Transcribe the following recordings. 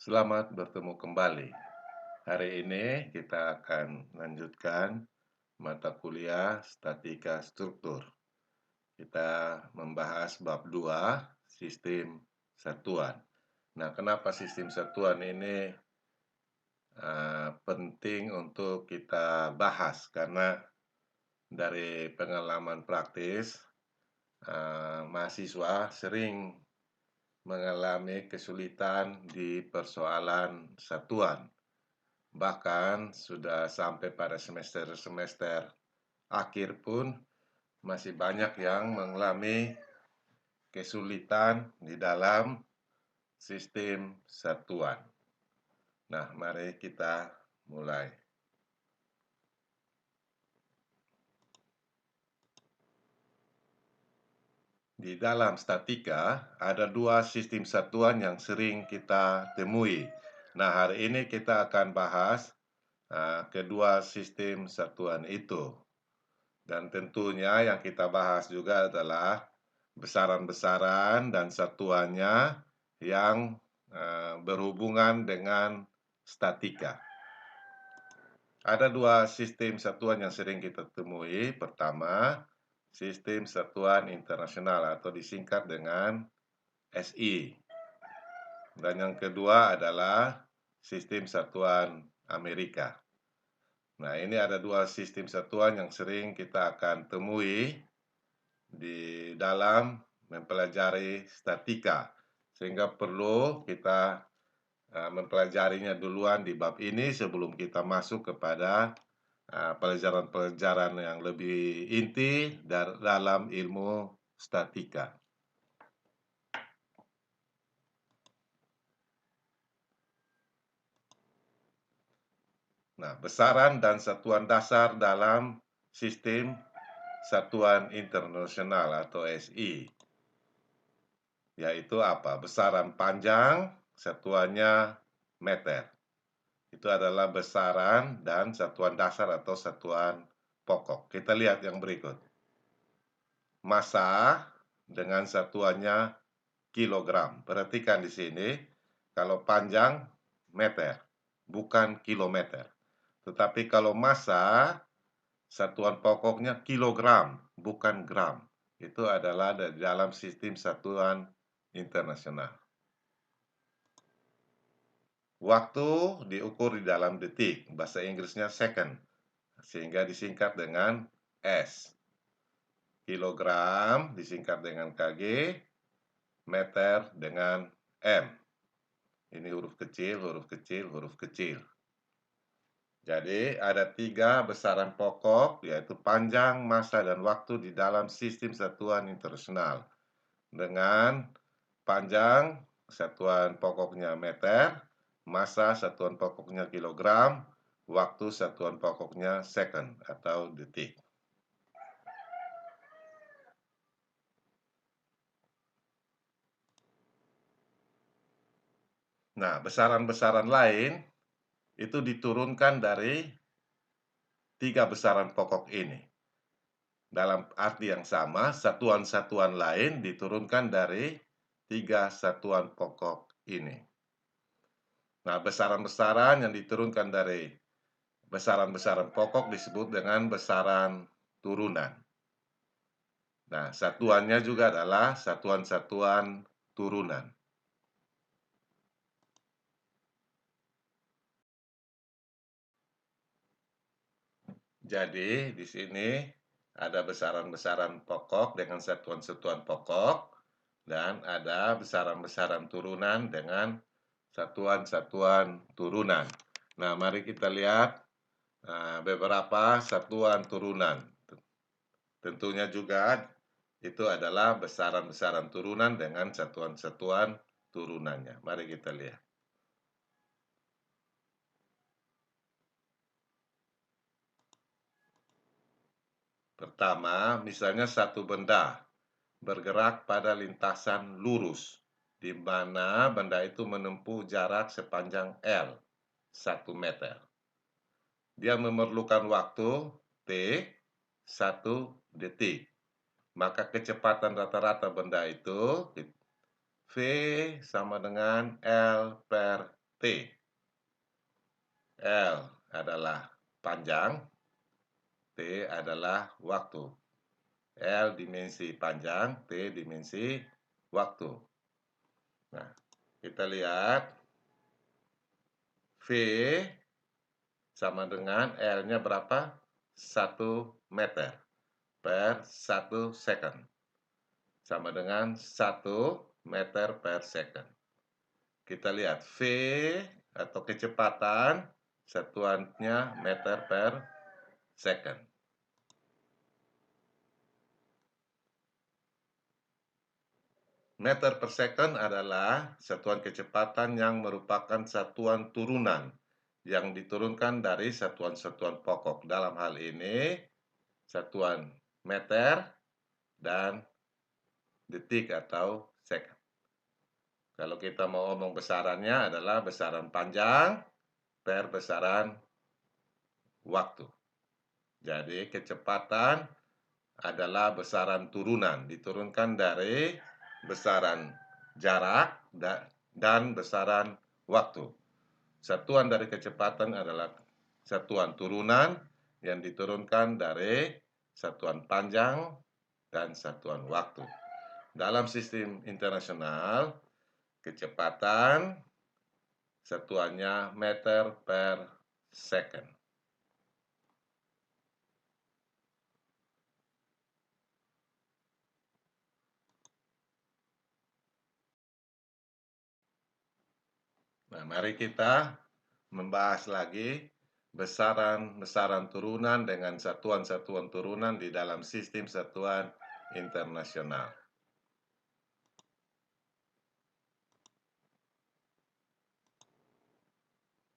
Selamat bertemu kembali. Hari ini kita akan lanjutkan mata kuliah Statika Struktur. Kita membahas bab 2, Sistem Satuan. Nah, kenapa sistem satuan ini penting untuk kita bahas? Karena dari pengalaman praktis, mahasiswa sering mengalami kesulitan di persoalan satuan. Bahkan sudah sampai pada semester-semester akhir pun masih banyak yang mengalami kesulitan di dalam sistem satuan. Nah, mari kita mulai. Di dalam statika ada dua sistem satuan yang sering kita temui. Nah, hari ini kita akan bahas kedua sistem satuan itu. Dan tentunya yang kita bahas juga adalah besaran-besaran dan satuannya yang berhubungan dengan statika. Ada dua sistem satuan yang sering kita temui. Pertama, sistem satuan internasional atau disingkat dengan SI. Dan yang kedua adalah sistem satuan Amerika. Nah, ini ada dua sistem satuan yang sering kita akan temui di dalam mempelajari statika, sehingga perlu kita mempelajarinya duluan di bab ini sebelum kita masuk kepada pelajaran-pelajaran yang lebih inti dalam ilmu statika. Nah, besaran dan satuan dasar dalam sistem satuan internasional atau SI, yaitu apa? Besaran panjang, satuannya meter. Itu adalah besaran dan satuan dasar atau satuan pokok. Kita lihat yang berikut. Massa dengan satuannya kilogram. Perhatikan di sini, kalau panjang meter, bukan kilometer. Tetapi kalau massa, satuan pokoknya kilogram, bukan gram. Itu adalah dalam sistem satuan internasional. Waktu diukur di dalam detik, bahasa Inggrisnya second, sehingga disingkat dengan S. Kilogram disingkat dengan kg, meter dengan M. Ini huruf kecil, huruf kecil, huruf kecil. Jadi ada 3 besaran pokok, yaitu panjang, massa, dan waktu di dalam sistem satuan internasional. Dengan panjang, satuan pokoknya meter, massa satuan pokoknya kilogram, waktu satuan pokoknya second atau detik. Nah, besaran-besaran lain itu diturunkan dari 3 besaran pokok ini. Dalam arti yang sama, satuan-satuan lain diturunkan dari 3 satuan pokok ini. Nah, besaran-besaran yang diturunkan dari besaran-besaran pokok disebut dengan besaran turunan. Nah, satuannya juga adalah satuan-satuan turunan. Jadi, di sini ada besaran-besaran pokok dengan satuan-satuan pokok, dan ada besaran-besaran turunan dengan satuan-satuan turunan. Nah, mari kita lihat beberapa satuan turunan. Tentunya juga itu adalah besaran-besaran turunan dengan satuan-satuan turunannya. Mari kita lihat. Pertama, misalnya satu benda bergerak pada lintasan lurus, di mana benda itu menempuh jarak sepanjang L, 1 meter. Dia memerlukan waktu T, 1 detik. Maka kecepatan rata-rata benda itu V sama dengan L per T. T. L adalah panjang, T adalah waktu. L dimensi panjang, T dimensi waktu. Nah, kita lihat V sama dengan L-nya berapa? 1 meter per 1 second. Sama dengan 1 meter per second. Kita lihat V atau kecepatan satuannya meter per second. Meter per second adalah satuan kecepatan yang merupakan satuan turunan yang diturunkan dari satuan-satuan pokok. Dalam hal ini, satuan meter dan detik atau second. Kalau kita mau ngomong besarannya adalah besaran panjang per besaran waktu. Jadi kecepatan adalah besaran turunan, diturunkan dari besaran jarak dan besaran waktu. Satuan dari kecepatan adalah satuan turunan yang diturunkan dari satuan panjang dan satuan waktu. Dalam sistem internasional, kecepatan satuannya meter per second. Nah, mari kita membahas lagi besaran-besaran turunan dengan satuan-satuan turunan di dalam sistem satuan internasional.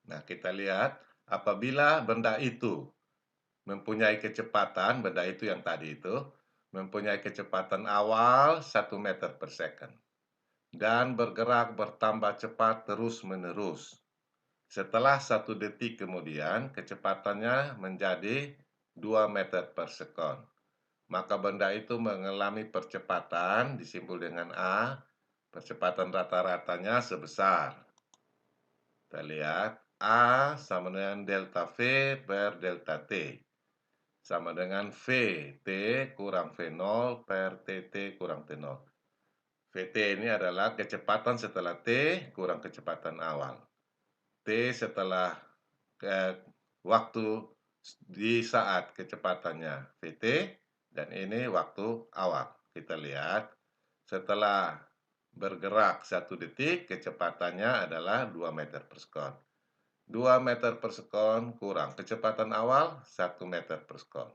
Nah, kita lihat apabila benda itu mempunyai kecepatan, benda itu yang tadi itu, mempunyai kecepatan awal 1 meter per second dan bergerak bertambah cepat terus-menerus. Setelah 1 detik kemudian, kecepatannya menjadi 2 meter per second. Maka benda itu mengalami percepatan, disimpul dengan A, percepatan rata-ratanya sebesar. Kita lihat, A sama dengan delta V per delta T. Sama dengan V, T kurang V0 per TT kurang T0. VT ini adalah kecepatan setelah T kurang kecepatan awal. T setelah waktu di saat kecepatannya VT, dan ini waktu awal. Kita lihat, setelah bergerak 1 detik, kecepatannya adalah 2 meter per second. 2 meter per second kurang kecepatan awal 1 meter per second.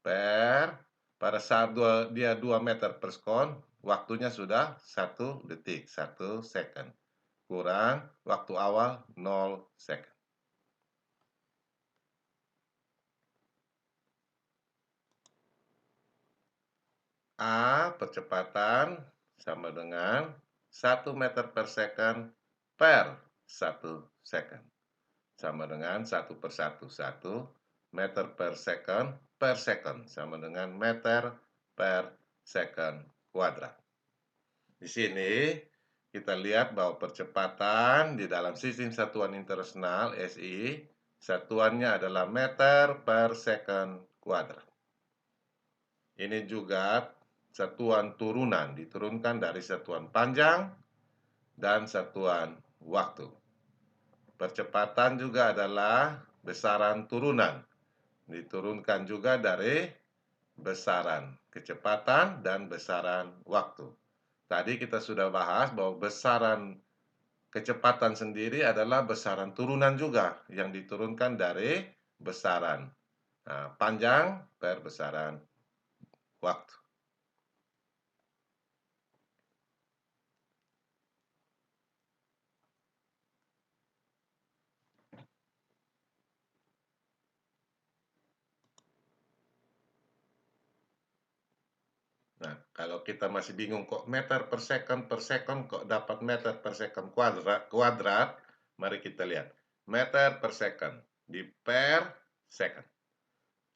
Pada saat dia 2 meter per second, waktunya sudah 1 detik, 1 second. Kurang waktu awal 0 second. A percepatan sama dengan 1 meter per second per 1 second. Sama dengan 1 per 1, 1 meter per second sama dengan meter per second kuadrat. Di sini kita lihat bahwa percepatan di dalam sistem satuan internasional SI, satuannya adalah meter per second kuadrat. Ini juga satuan turunan, diturunkan dari satuan panjang dan satuan waktu. Percepatan juga adalah besaran turunan, diturunkan juga dari besaran kecepatan dan besaran waktu. Tadi kita sudah bahas bahwa besaran kecepatan sendiri adalah besaran turunan juga yang diturunkan dari besaran panjang per besaran waktu. Nah, kalau kita masih bingung kok meter per second kok dapat meter per second kuadrat, mari kita lihat. Meter per second di per second.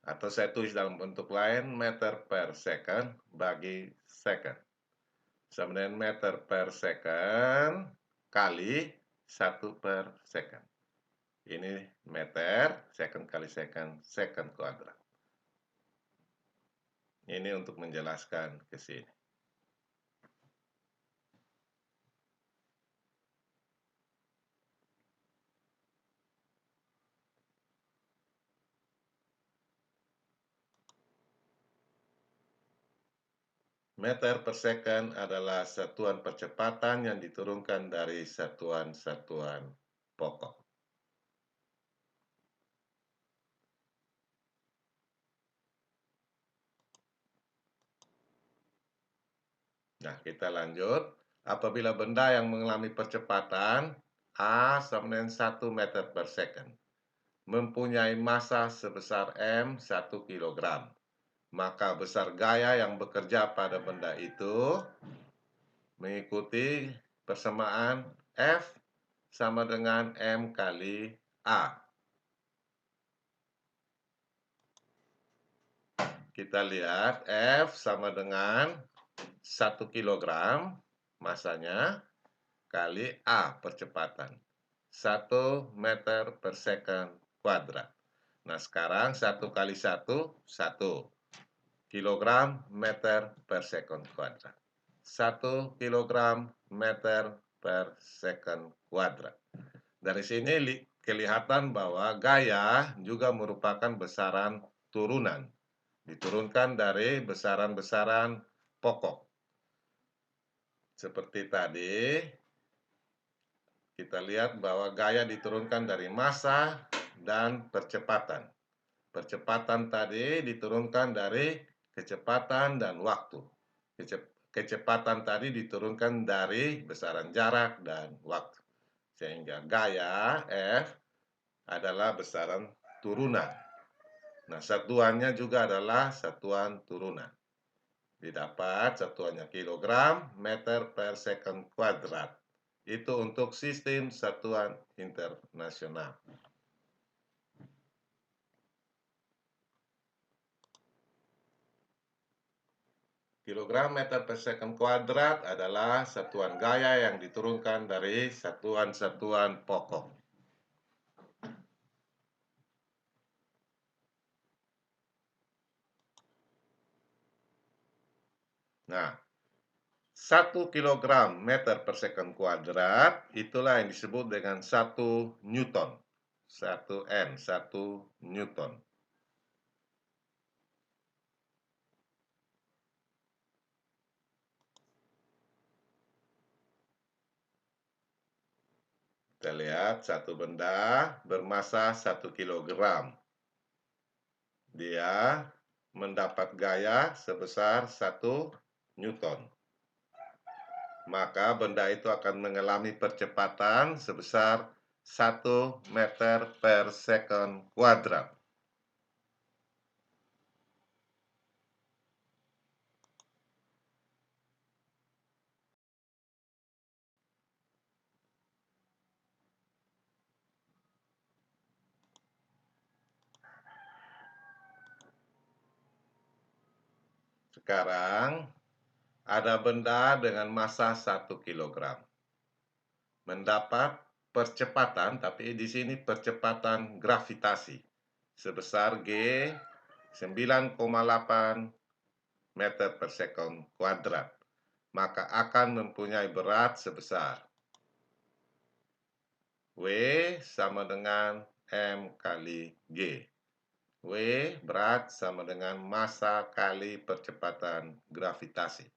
Atau saya tulis dalam bentuk lain, meter per second bagi second. Sama dengan meter per second kali 1/second. Ini meter, second kali second, second kuadrat. Ini untuk menjelaskan ke sini. Meter per second adalah satuan percepatan yang diturunkan dari satuan-satuan pokok. Nah, kita lanjut. Apabila benda yang mengalami percepatan A sama dengan 1 meter per second mempunyai massa sebesar M 1 kilogram, maka besar gaya yang bekerja pada benda itu mengikuti persamaan F sama dengan M kali A. Kita lihat F sama dengan 1 kilogram masanya kali A percepatan. 1 meter per second kuadrat. Nah, sekarang 1 kali 1, 1 kilogram meter per second kuadrat. 1 kilogram meter per second kuadrat. Dari sini kelihatan bahwa gaya juga merupakan besaran turunan. Diturunkan dari besaran-besaran pokok. Seperti tadi, kita lihat bahwa gaya diturunkan dari massa dan percepatan. Percepatan tadi diturunkan dari kecepatan dan waktu. Kecepatan tadi diturunkan dari besaran jarak dan waktu. Sehingga gaya F adalah besaran turunan. Nah, satuannya juga adalah satuan turunan. Didapat satuannya kilogram meter per second kuadrat. Itu untuk sistem satuan internasional. Kilogram meter per second kuadrat adalah satuan gaya yang diturunkan dari satuan-satuan pokok. Nah, 1 kilogram meter per second kuadrat itulah yang disebut dengan 1 Newton. 1 N, 1 Newton. Kita lihat satu benda bermassa 1 kilogram. Dia mendapat gaya sebesar 1 Newton. Maka benda itu akan mengalami percepatan sebesar 1 meter per second kuadrat. Sekarang ada benda dengan massa 1 kilogram. Mendapat percepatan, tapi di sini percepatan gravitasi sebesar G 9,8 meter per second kuadrat. Maka akan mempunyai berat sebesar W sama dengan M kali G. W berat sama dengan massa kali percepatan gravitasi.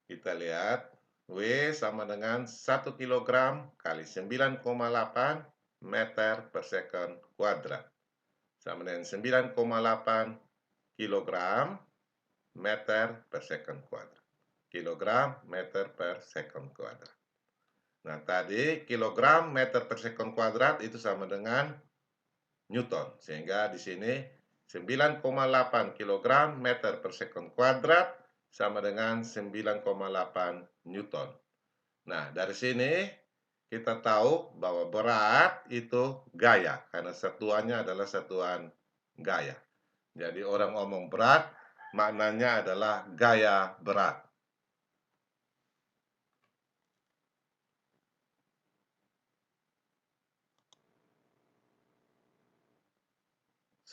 Kita lihat W sama dengan 1 kilogram kali 9,8 meter per second kuadrat. Sama dengan 9,8 kilogram meter per second kuadrat. Kilogram meter per second kuadrat. Nah, tadi kilogram meter per second kuadrat itu sama dengan Newton. Sehingga di sini 9,8 kilogram meter per second kuadrat sama dengan 9,8 Newton. Nah, dari sini kita tahu bahwa berat itu gaya, karena satuannya adalah satuan gaya. Jadi orang ngomong berat, maknanya adalah gaya berat.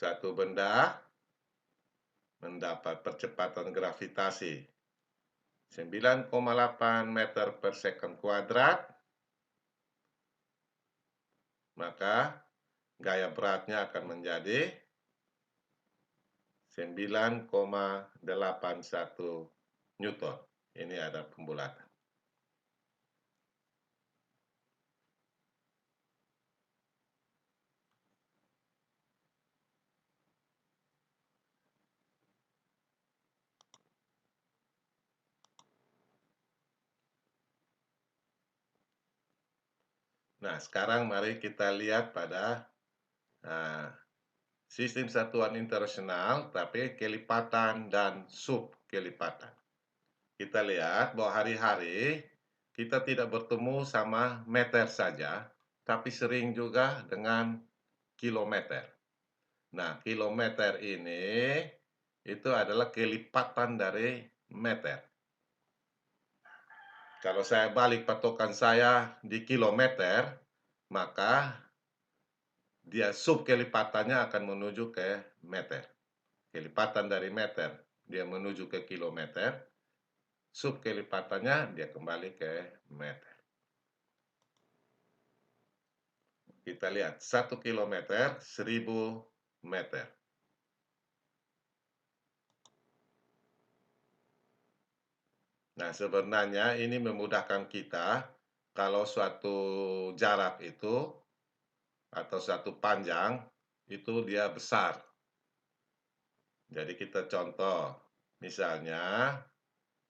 Satu benda mendapat percepatan gravitasi 9,8 meter per second kuadrat, maka gaya beratnya akan menjadi 9,81 Newton. Ini ada pembulatan. Nah, sekarang mari kita lihat pada sistem satuan internasional, tapi kelipatan dan sub kelipatan. Kita lihat bahwa hari-hari kita tidak bertemu sama meter saja, tapi sering juga dengan kilometer. Nah, kilometer ini itu adalah kelipatan dari meter. Kalau saya balik patokan saya di kilometer, maka dia sub kelipatannya akan menuju ke meter. Kelipatan dari meter dia menuju ke kilometer, sub kelipatannya dia kembali ke meter. Kita lihat 1 kilometer 1000 meter. Nah, sebenarnya ini memudahkan kita kalau suatu jarak itu atau satu panjang itu dia besar. Jadi kita contoh, misalnya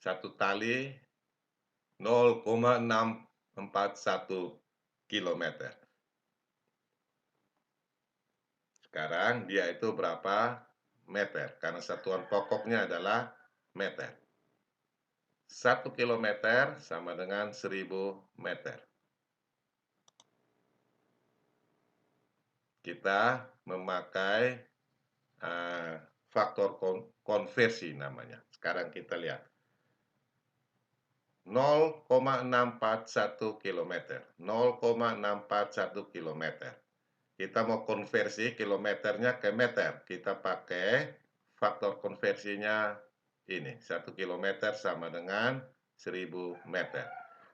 satu tali 0,641 kilometer. Sekarang dia itu berapa meter? Karena satuan pokoknya adalah meter. 1 kilometer sama dengan 1000 meter. Kita memakai faktor konversi namanya. Sekarang kita lihat. 0,641 kilometer. 0,641 kilometer. Kita mau konversi kilometernya ke meter. Kita pakai faktor konversinya ini. 1 kilometer sama dengan 1000 meter.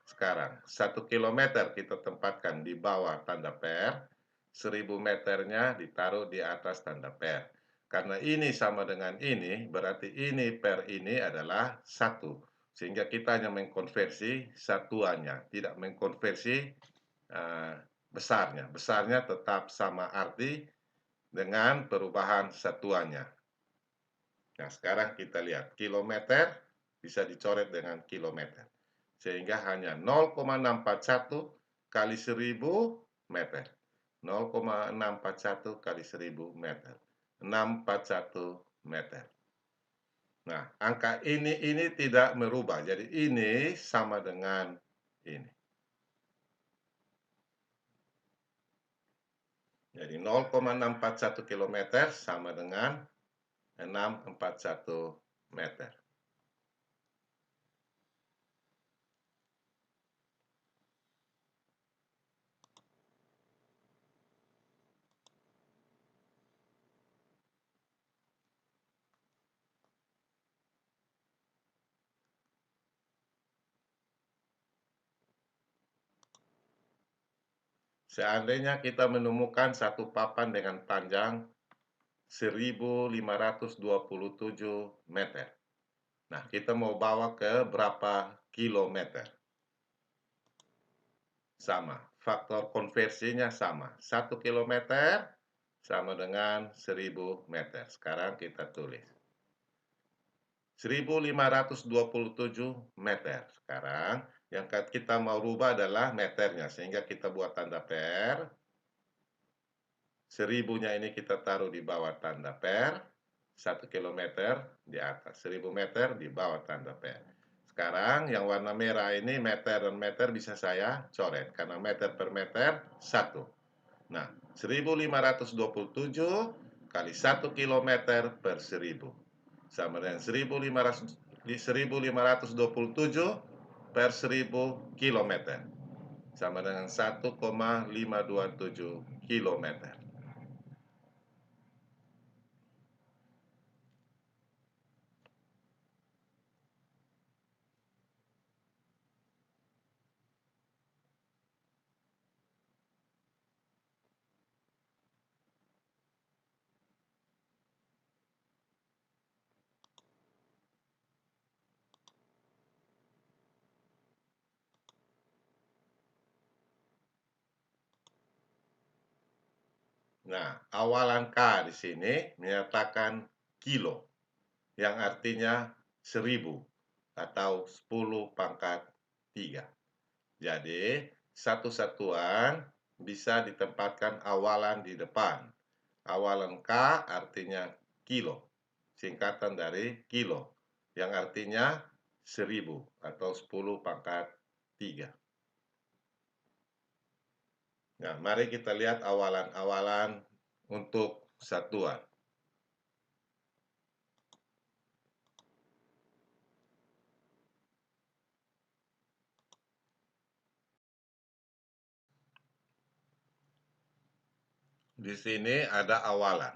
Sekarang, 1 kilometer kita tempatkan di bawah tanda per. 1000 meternya ditaruh di atas tanda per. Karena ini sama dengan ini, berarti ini per ini adalah 1. Sehingga kita hanya mengkonversi satuannya, tidak mengkonversi besarnya. Besarnya tetap sama arti dengan perubahan satuannya. Nah, sekarang kita lihat. Kilometer bisa dicoret dengan kilometer. Sehingga hanya 0,641 kali 1000 meter. 0,641 kali 1000 meter. 641 meter. Nah, angka ini tidak merubah. Jadi ini sama dengan ini. Jadi 0,641 kilometer sama dengan 641 meter. Seandainya kita menemukan satu papan dengan panjang 1527 meter. Nah, kita mau bawa ke berapa kilometer? Sama, faktor konversinya sama. 1 kilometer sama dengan 1000 meter. Sekarang kita tulis. 1527 meter. Sekarang yang kita mau rubah adalah meternya. Sehingga kita buat tanda per. 1000-nya ini kita taruh di bawah tanda per. 1 kilometer di atas. 1000 meter di bawah tanda per. Sekarang yang warna merah ini meter dan meter bisa saya coret. Karena meter per meter 1. Nah, 1527 kali 1 kilometer per 1000. Sama dengan 1527 per 1000 kilometer. Sama dengan 1,527 kilometer. Nah, awalan K di sini menyatakan kilo, yang artinya 1000 atau 10 pangkat 3. Jadi, satu satuan bisa ditempatkan awalan di depan. Awalan K artinya kilo, singkatan dari kilo, yang artinya 1000 atau 10 pangkat 3. Nah, mari kita lihat awalan-awalan untuk satuan. Di sini ada awalan.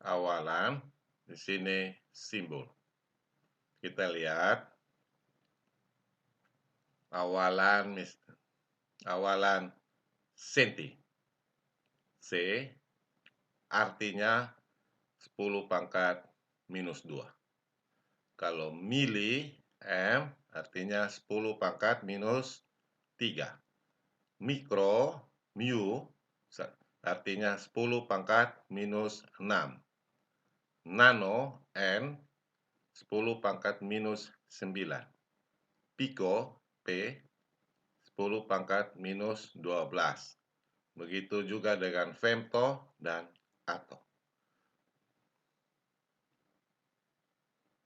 Awalan, di sini simbol. Kita lihat awalan senti. C artinya 10 pangkat minus 2. Kalau mili, M artinya 10 pangkat minus 3. Mikro, mu, artinya 10 pangkat minus 6. Nano, N, 10 pangkat minus 9. Piko, P, 10 pangkat minus 12. Begitu juga dengan femto dan ato.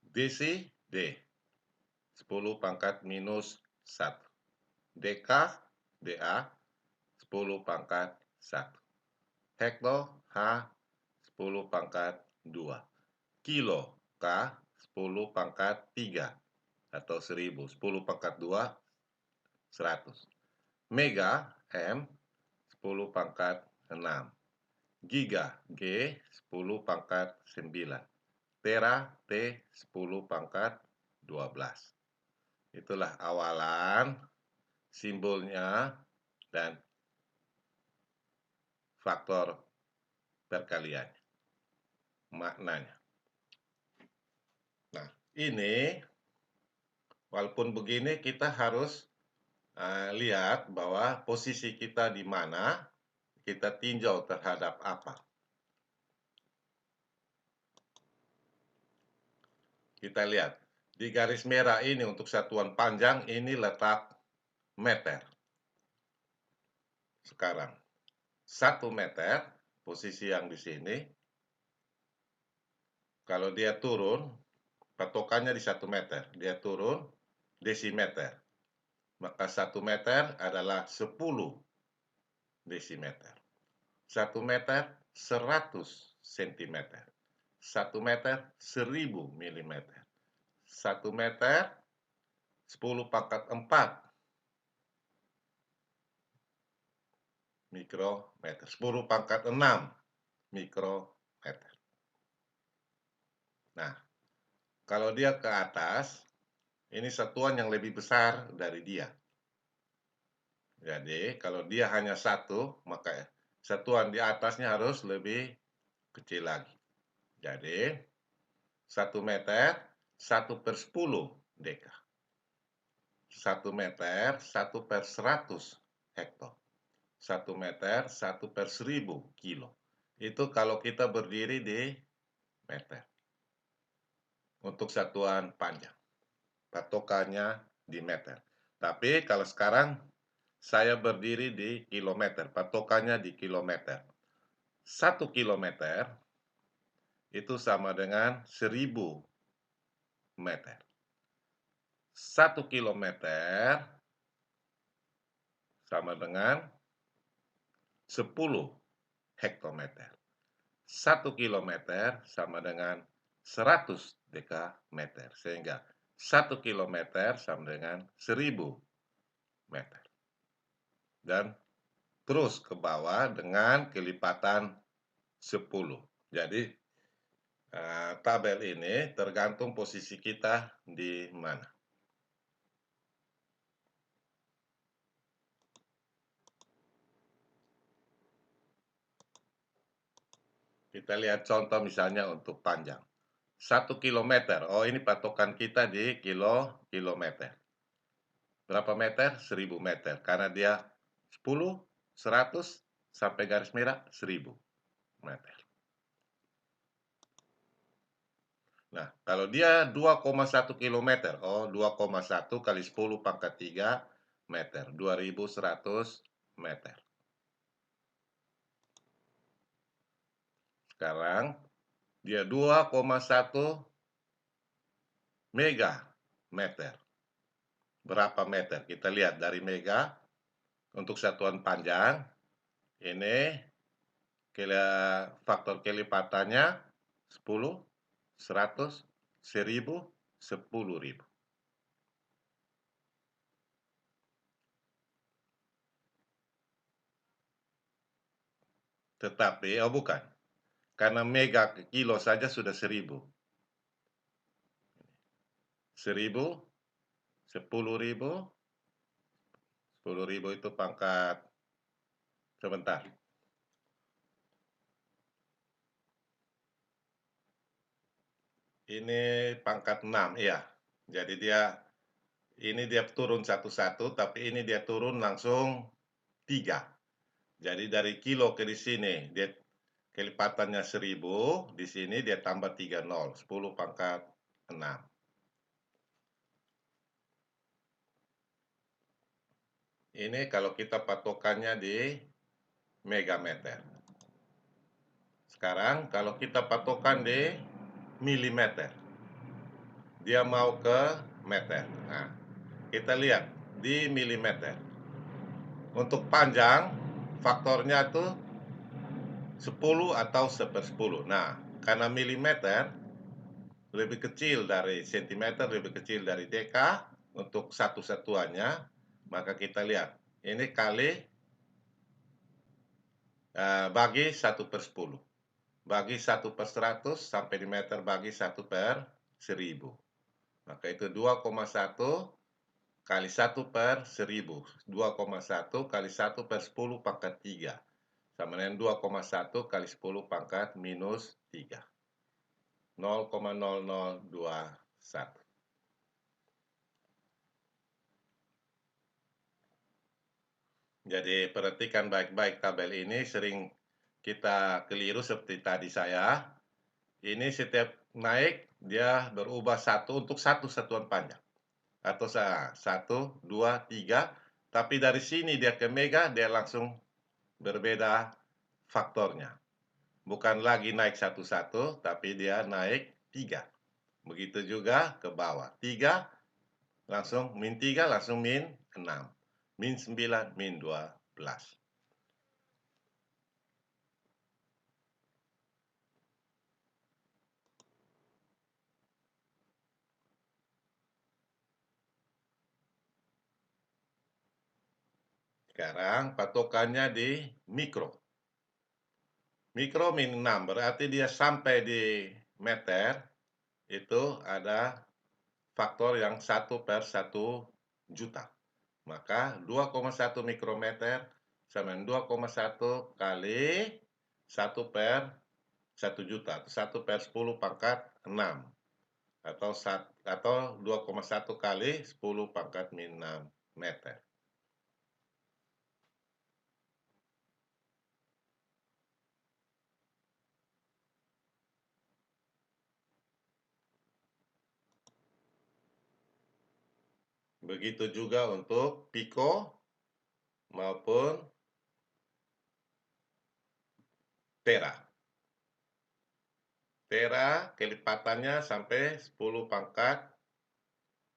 Desi, D, 10 pangkat minus 1. Deka, DA, 10 pangkat 1. Hekto, H, 10 pangkat 2. Kilo, K, 10 pangkat 3 atau 1000. 10 pangkat 2, 100. Mega, M, 10 pangkat 6. Giga, G, 10 pangkat 9. Tera, T, 10 pangkat 12. Itulah awalan, simbolnya, dan faktor perkalian. Maknanya. Nah, ini walaupun begini kita harus lihat bahwa posisi kita di mana, kita tinjau terhadap apa. Kita lihat, di garis merah ini untuk satuan panjang, ini letak meter. Sekarang, 1 meter, posisi yang di sini, kalau dia turun, patokannya di 1 meter, dia turun desimeter. Maka 1 meter adalah 10 desimeter. 1 meter 100 cm. 1 meter 1000 mm. 1 meter 10 pangkat 4 mikrometer. 10 pangkat 6 mikrometer. Nah, kalau dia ke atas, ini satuan yang lebih besar dari dia. Jadi, kalau dia hanya 1, maka satuan di atasnya harus lebih kecil lagi. Jadi, 1 meter 1/10 deka. 1 meter 1/100 hektar. 1 meter 1/1000 kilo. Itu kalau kita berdiri di meter. Untuk satuan panjang. Patokannya di meter. Tapi kalau sekarang saya berdiri di kilometer. Patokannya di kilometer. 1 kilometer itu sama dengan 1000 meter. 1 kilometer sama dengan 10 hektometer. 1 kilometer sama dengan 100 dekameter. Sehingga 1 kilometer sama dengan 1000 meter. Dan terus ke bawah dengan kelipatan 10. Jadi tabel ini tergantung posisi kita di mana. Kita lihat contoh misalnya untuk panjang. 1 kilometer. Oh, ini patokan kita di kilometer. Berapa meter? 1000 meter. Karena dia 10, 100, sampai garis merah 1000 meter. Nah, kalau dia 2,1 kilometer, 2,1 kali 10 pangkat 3 meter, 2100 meter. Sekarang dia 2,1 megameter. Berapa meter? Kita lihat dari mega untuk satuan panjang. Ini faktor kelipatannya 10, 100, 1000, 10.000. Tetapi, bukan. Karena mega ke kilo saja sudah 1000. 1000, 10.000, 10.000 itu pangkat, sebentar. Ini pangkat 6, iya. Jadi ini dia turun satu-satu, tapi ini dia turun langsung 3. Jadi dari kilo ke di sini, dia kelipatannya 1000, di sini dia tambah 3 nol, 10 pangkat 6. Ini kalau kita patokannya di megameter. Sekarang kalau kita patokan di milimeter, dia mau ke meter. Nah, kita lihat di milimeter. Untuk panjang, faktornya tuh 10 atau 1/10. Nah, karena milimeter lebih kecil dari sentimeter, lebih kecil dari dk untuk satu satuannya, maka kita lihat ini kali bagi 1/10. Bagi 1/100 sampai di meter bagi 1/1000. Maka itu 2,1 kali 1/1000. 2,1 kali 1/10 pangkat 3. Sama dengan 2,1 kali 10 pangkat minus 3. 0,0021. Jadi perhatikan baik-baik tabel ini, sering kita keliru seperti tadi saya. Ini setiap naik dia berubah satu untuk satu satuan panjang. Atau 1, 2, 3. Tapi dari sini dia ke mega, dia langsung berbeda faktornya. Bukan lagi naik satu-satu, tapi dia naik 3. Begitu juga ke bawah. 3 langsung min 3 langsung min 6. Min 9, min 12. Sekarang patokannya di mikro. Mikro min 6 berarti dia sampai di meter, itu ada faktor yang 1/1 juta. Maka 2,1 mikrometer sama 2,1 kali 1/1 juta. 1/10 pangkat 6. Atau 2,1 kali 10 pangkat min 6 meter. Begitu juga untuk piko maupun tera. Tera kelipatannya sampai 10 pangkat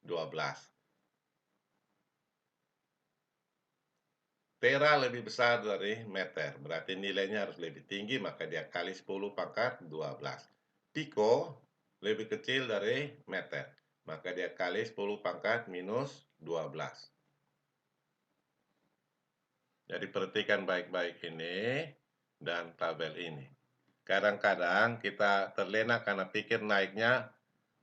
12. Tera lebih besar dari meter, berarti nilainya harus lebih tinggi, maka dia kali 10 pangkat 12. Piko lebih kecil dari meter, maka dia kali 10 pangkat minus 12. Jadi perhatikan baik-baik ini dan tabel ini. Kadang-kadang kita terlena karena pikir naiknya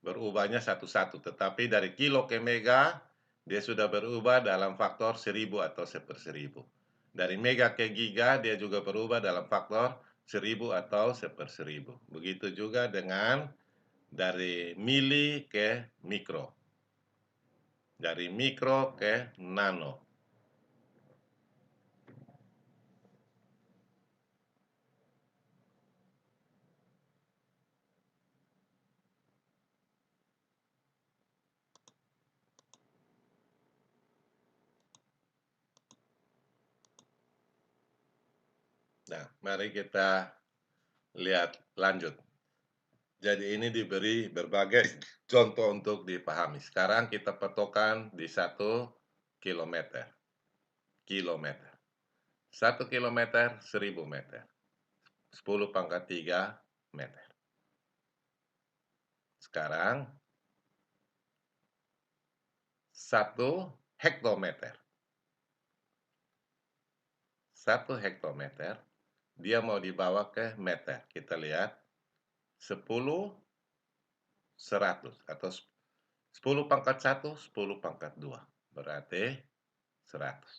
berubahnya satu-satu, tetapi dari kilo ke mega dia sudah berubah dalam faktor 1000 atau 1/1000. Dari mega ke giga dia juga berubah dalam faktor 1000 atau 1/1000. Begitu juga dengan dari mili ke mikro. Dari mikro ke nano. Nah, mari kita lihat lanjut. Jadi ini diberi berbagai contoh untuk dipahami. Sekarang kita patokan di 1 kilometer. Kilometer. 1 kilometer 1000 meter. 10 pangkat 3 meter. Sekarang 1 hektometer. 1 hektometer dia mau dibawa ke meter. Kita lihat 10 100 atau 10 pangkat 1 10 pangkat 2 berarti 100.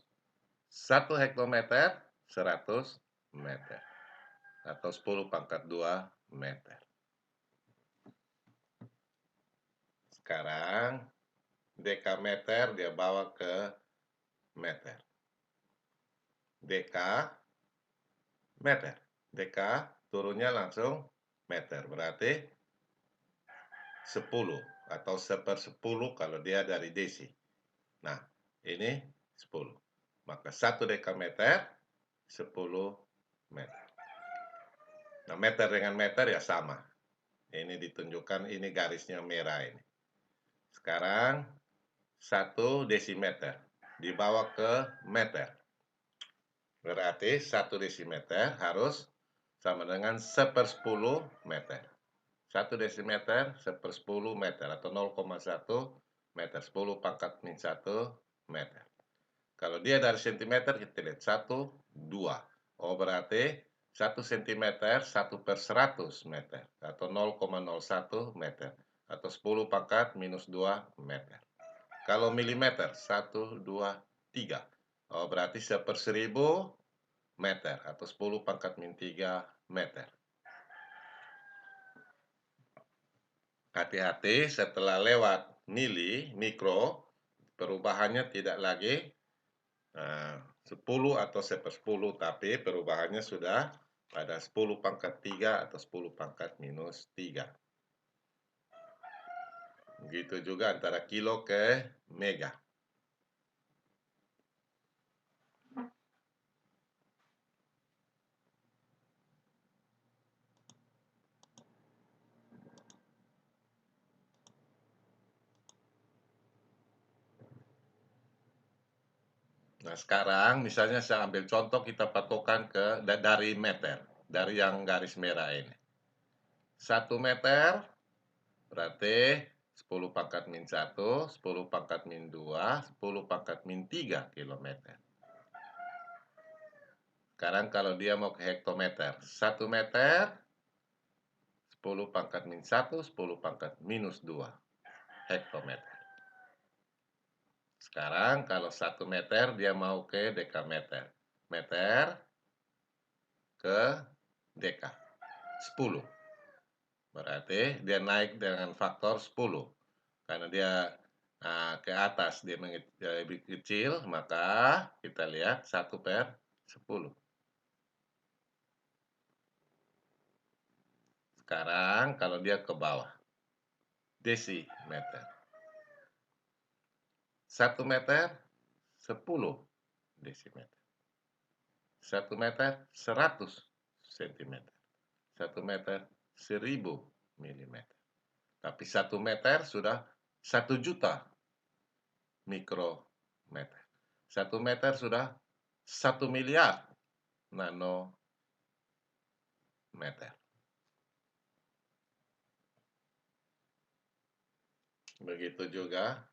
1 hektometer 100 meter atau 10 pangkat 2 meter. Sekarang dekameter dia bawa ke meter. Deka meter. Deka turunnya langsung meter. Berarti 10 atau 1/10 kalau dia dari desi. Nah, ini 10. Maka 1 dekameter 10 meter. Nah, meter dengan meter ya sama. Ini ditunjukkan, ini garisnya merah ini. Sekarang 1 desimeter dibawa ke meter. Berarti 1 desimeter harus sama dengan 1/10 meter. 1 desimeter 1/10 meter atau 0,1 meter. 10 pangkat min 1 meter. Kalau dia dari sentimeter kita lihat 1, 2. Oh, berarti 1 sentimeter 1/100 meter atau 0,01 meter atau 10 pangkat minus 2 meter. Kalau milimeter 1, 2, 3. Oh, berarti 1/1000 meter atau 10 pangkat min 3 meter. Hati-hati setelah lewat mikro, perubahannya tidak lagi 10 atau 1/10, tapi perubahannya sudah pada 10 pangkat 3 atau 10 pangkat minus 3. Begitu juga antara kilo ke mega. Nah, sekarang misalnya saya ambil contoh, kita patokan dari meter, dari yang garis merah ini. 1 meter berarti 10 pangkat min 1, 10 pangkat min 2, 10 pangkat min 3 kilometer. Sekarang kalau dia mau ke hektometer, 1 meter 10 pangkat min 1, 10 pangkat minus 2 hektometer. Sekarang kalau 1 meter dia mau ke dekameter. Meter ke deka. 10. Berarti dia naik dengan faktor 10. Karena dia ke atas dia lebih kecil, maka kita lihat 1/10. Sekarang kalau dia ke bawah, desimeter. 1 meter 10 desimeter. 1 meter 100 sentimeter. 1 meter 1000 milimeter. Tapi 1 meter sudah 1 juta mikrometer. 1 meter sudah 1 miliar nanometer. Begitu juga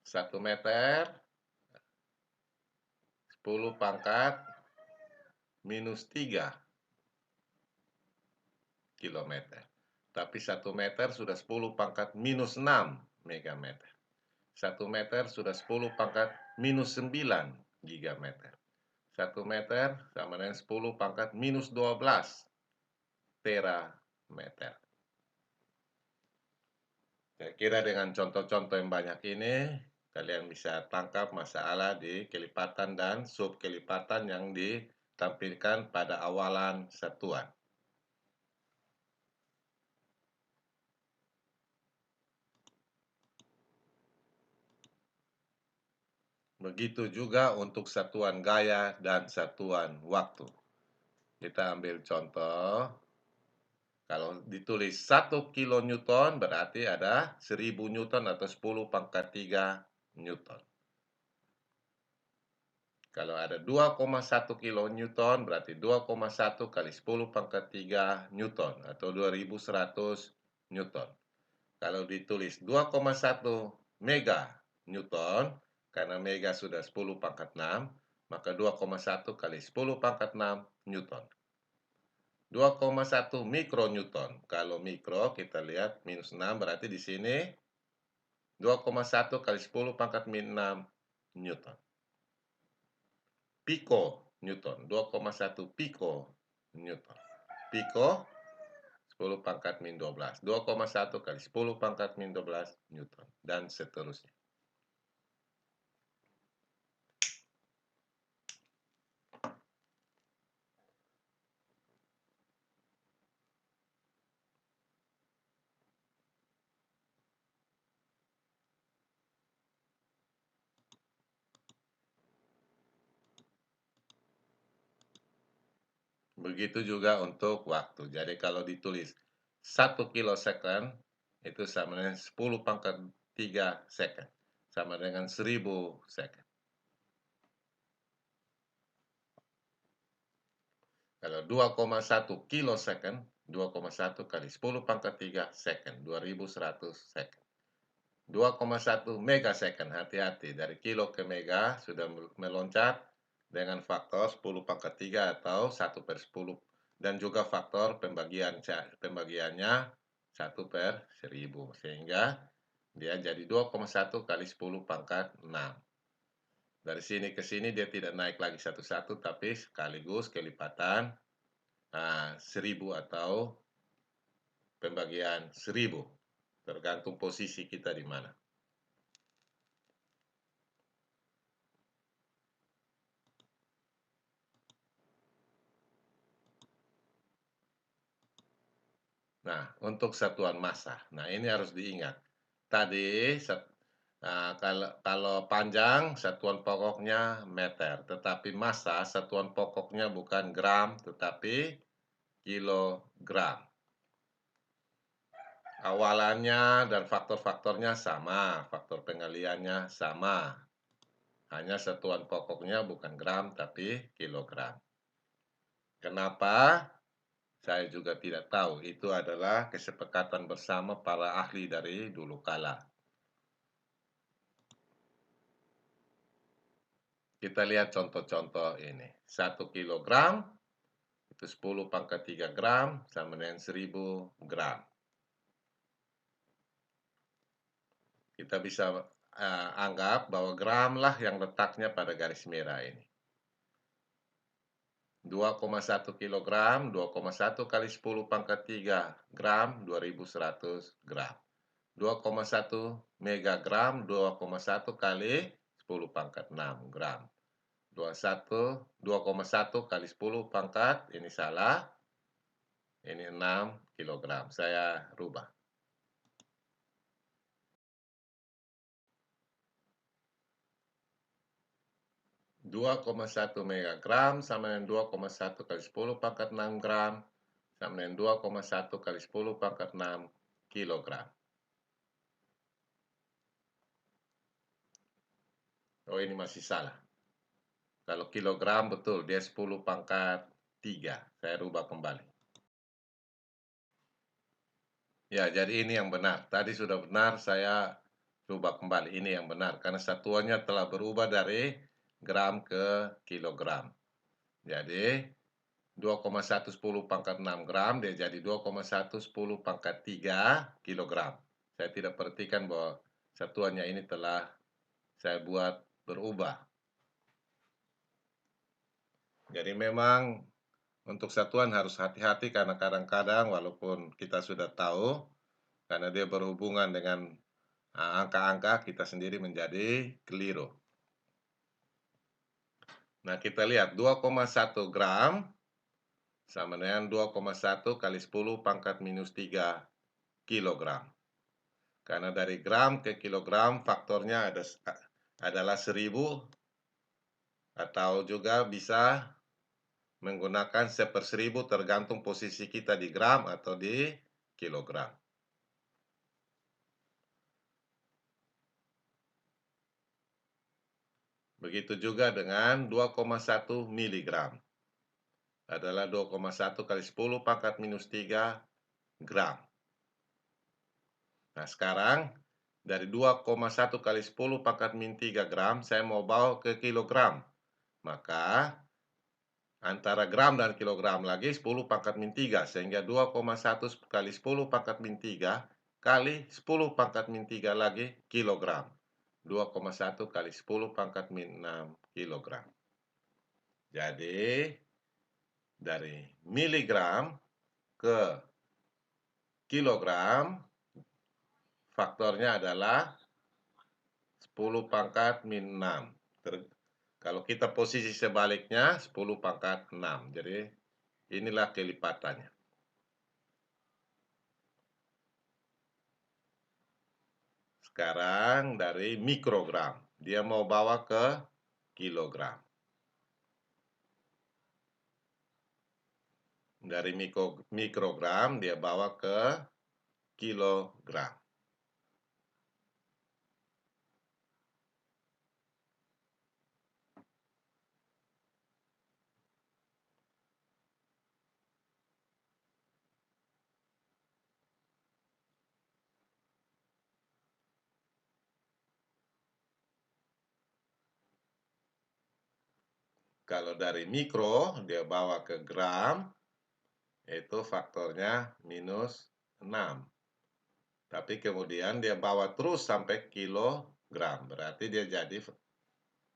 1 meter 10 pangkat minus 3 kilometer. Tapi 1 meter sudah 10 pangkat minus 6 megameter. 1 meter sudah 10 pangkat minus 9 gigameter. 1 meter sama dengan 10 pangkat minus 12 terameter. Saya kira dengan contoh-contoh yang banyak ini, kalian bisa tangkap masalah di kelipatan dan subkelipatan yang ditampilkan pada awalan satuan. Begitu juga untuk satuan gaya dan satuan waktu. Kita ambil contoh, kalau ditulis 1 kilonewton berarti ada 1000 newton atau 10 pangkat 3 newton. Kalau ada 2,1 kilonewton berarti 2,1 kali 10 pangkat 3 newton atau 2100 newton. Kalau ditulis 2,1 mega newton, karena mega sudah 10 pangkat 6, maka 2,1 kali 10 pangkat 6 newton. 2,1 mikronewton. Kalau mikro kita lihat minus 6 berarti di sini 2,1 kali 10 pangkat min 6 newton. Pico newton, 2,1 pico newton. Pico 10 pangkat min 12, 2,1 kali 10 pangkat min 12 newton, dan seterusnya. Begitu juga untuk waktu. Jadi kalau ditulis 1 kilosecond, itu sama dengan 10 pangkat 3 second. Sama dengan 1000 second. Kalau 2,1 kilosecond, 2,1 kali 10 pangkat 3 second, 2100 second. 2,1 megasecond, hati-hati, dari kilo ke mega sudah meloncat dengan faktor 10 pangkat 3 atau 1/10. Dan juga faktor pembagiannya 1/1000. Sehingga dia jadi 2,1 kali 10 pangkat 6. Dari sini ke sini dia tidak naik lagi satu-satu, tapi sekaligus kelipatan 1000 atau pembagian 1000. Tergantung posisi kita di mana. Nah, untuk satuan massa. Nah, ini harus diingat. Tadi kalau panjang satuan pokoknya meter, tetapi massa satuan pokoknya bukan gram, tetapi kilogram. Awalannya dan faktor-faktornya sama, faktor pengaliannya sama. Hanya satuan pokoknya bukan gram, tapi kilogram. Kenapa? Saya juga tidak tahu. Itu adalah kesepakatan bersama para ahli dari dulu kala. Kita lihat contoh-contoh ini. 1 kilogram itu 10 pangkat 3 gram sama dengan 1000 gram. Kita bisa anggap bahwa gram lah yang letaknya pada garis merah ini. 2,1 kilogram, 2,1 kali 10 pangkat 3 gram, 2100 gram. 2,1 megagram, 2,1 kali 10 pangkat 6 gram. 2,1 kali 10 pangkat, ini salah, ini 6 kilogram. Saya rubah. 2,1 megagram sama dengan 2,1 kali 10 pangkat 6 gram sama dengan 2,1 kali 10 pangkat 6 kilogram. Oh, ini masih salah. Kalau kilogram betul, dia 10 pangkat 3. Saya rubah kembali. Ya, jadi ini yang benar. Tadi sudah benar, saya rubah kembali. Ini yang benar, karena satuannya telah berubah dari gram ke kilogram. Jadi, 2,110 pangkat 6 gram, dia jadi 2,110 pangkat 3 kilogram. Saya tidak perhatikan bahwa satuannya ini telah saya buat berubah. Jadi memang untuk satuan harus hati-hati, karena kadang-kadang walaupun kita sudah tahu, karena dia berhubungan dengan angka-angka, kita sendiri menjadi keliru. Nah, kita lihat 2,1 gram sama dengan 2,1 kali 10 pangkat minus 3 kilogram. Karena dari gram ke kilogram faktornya adalah 1000, atau juga bisa menggunakan 1/1000 tergantung posisi kita di gram atau di kilogram. Begitu juga dengan 2,1 miligram. Adalah 2,1 kali 10 pangkat minus 3 gram. Nah, sekarang dari 2,1 kali 10 pangkat min 3 gram, saya mau bawa ke kilogram. Maka antara gram dan kilogram lagi 10 pangkat min 3, sehingga 2,1 kali 10 pangkat min 3 kali 10 pangkat min 3 lagi kilogram. 2,1 kali 10 pangkat min 6 kilogram. Jadi, dari miligram ke kilogram, faktornya adalah 10 pangkat min 6. Kalau kita posisi sebaliknya, 10 pangkat 6. Jadi, inilah kelipatannya. Sekarang dari mikrogram. Dia mau bawa ke kilogram. Dari mikrogram, dia bawa ke kilogram. Kalau dari mikro, dia bawa ke gram, itu faktornya minus 6. Tapi kemudian dia bawa terus sampai kilogram. Berarti dia jadi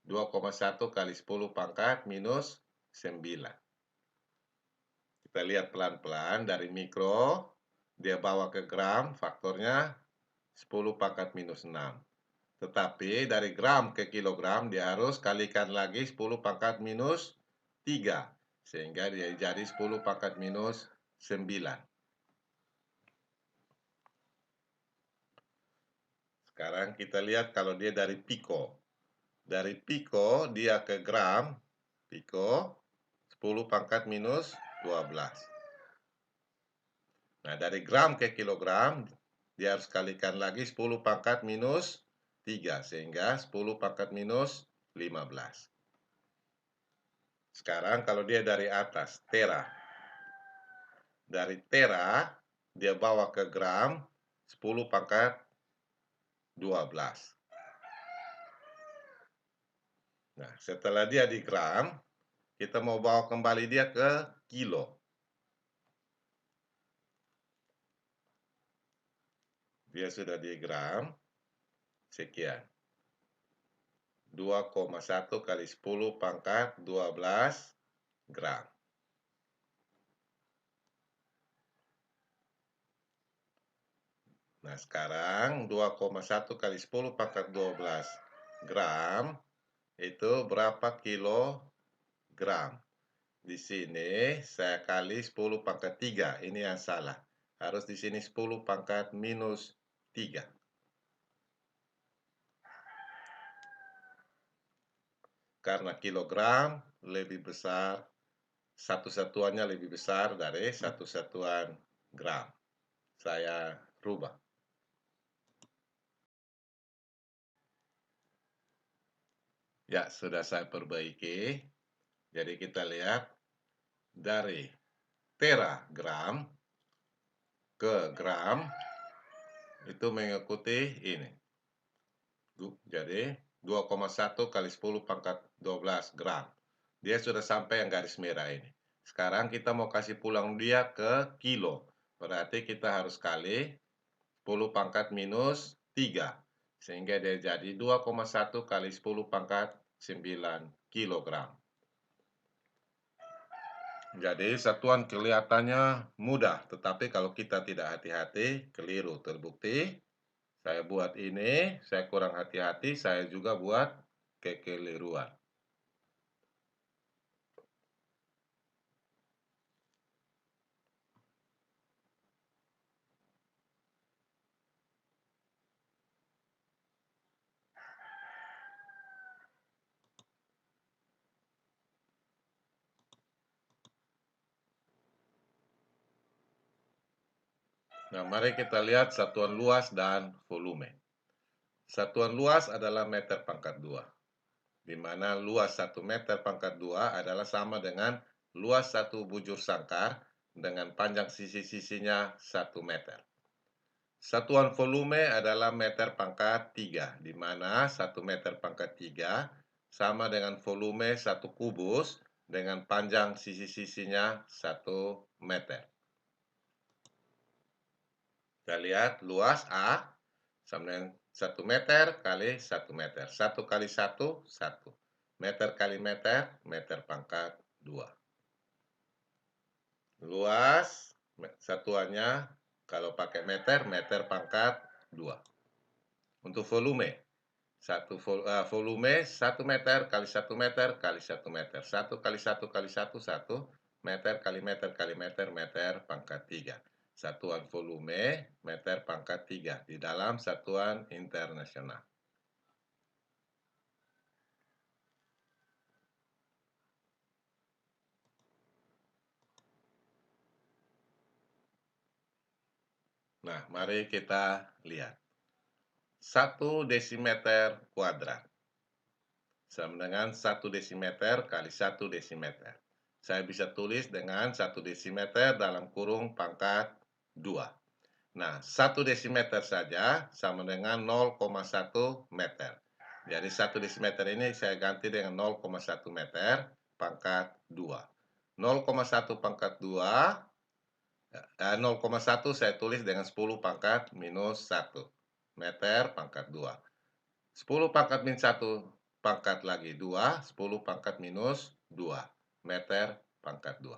2,1 kali 10 pangkat minus 9. Kita lihat pelan-pelan dari mikro, dia bawa ke gram, faktornya 10 pangkat minus 6. Tetapi dari gram ke kilogram, dia harus kalikan lagi 10 pangkat minus 3. Sehingga dia jadi 10 pangkat minus 9. Sekarang kita lihat kalau dia dari piko. Dari piko dia ke gram, piko 10 pangkat minus 12. Nah, dari gram ke kilogram, dia harus kalikan lagi 10 pangkat minus 3, sehingga 10 pangkat minus 15. Sekarang kalau dia dari atas, tera. Dari tera, dia bawa ke gram, 10 pangkat 12. Nah, setelah dia di gram, kita mau bawa kembali dia ke kilo. Dia sudah di gram, sekian. 2,1 kali 10 pangkat 12 gram. Nah, sekarang 2,1 kali 10 pangkat 12 gram itu berapa kilogram? Di sini saya kali 10 pangkat 3. Ini yang salah. Harus di sini 10 pangkat minus 3. Karena kilogram lebih besar, satu satuannya lebih besar dari satu satuan gram. Saya rubah. Ya, sudah saya perbaiki. Jadi kita lihat dari teragram ke gram itu mengikuti ini. Jadi 2,1 kali 10 pangkat 12 gram. Dia sudah sampai yang garis merah ini. Sekarang kita mau kasih pulang dia ke kilo. Berarti kita harus kali 10 pangkat minus 3. Sehingga dia jadi 2,1 kali 10 pangkat 9 kilogram. Jadi satuan kelihatannya mudah, tetapi kalau kita tidak hati-hati, keliru. Terbukti, saya buat ini, saya kurang hati-hati, saya juga buat kekeliruan. Nah, mari kita lihat satuan luas dan volume. Satuan luas adalah meter pangkat 2, di mana luas 1 meter pangkat 2 adalah sama dengan luas satu bujur sangkar dengan panjang sisi-sisinya 1 meter. Satuan volume adalah meter pangkat 3, di mana 1 meter pangkat 3 sama dengan volume 1 kubus dengan panjang sisi-sisinya 1 meter. Kita lihat luas A sama dengan 1 meter kali 1 meter. 1 kali 1, 1. Meter kali meter, meter pangkat 2. Luas satuannya kalau pakai meter, meter pangkat 2. Untuk volume, volume 1 meter kali 1 meter kali 1 meter. 1 kali 1 kali 1, 1. Meter kali meter kali meter, meter pangkat 3. Satuan volume meter pangkat 3 di dalam satuan internasional. Nah, mari kita lihat. 1 desimeter kuadrat sama dengan 1 desimeter kali 1 desimeter. Saya bisa tulis dengan 1 desimeter dalam kurung pangkat 2. Nah, 1 desimeter saja sama dengan 0,1 meter. Jadi 1 desimeter ini saya ganti dengan 0,1 meter pangkat 2. 0,1 pangkat 2, 0,1 saya tulis dengan 10 pangkat minus 1 meter pangkat 2. 10 pangkat min 1 pangkat lagi 2, 10 pangkat minus 2 meter pangkat 2.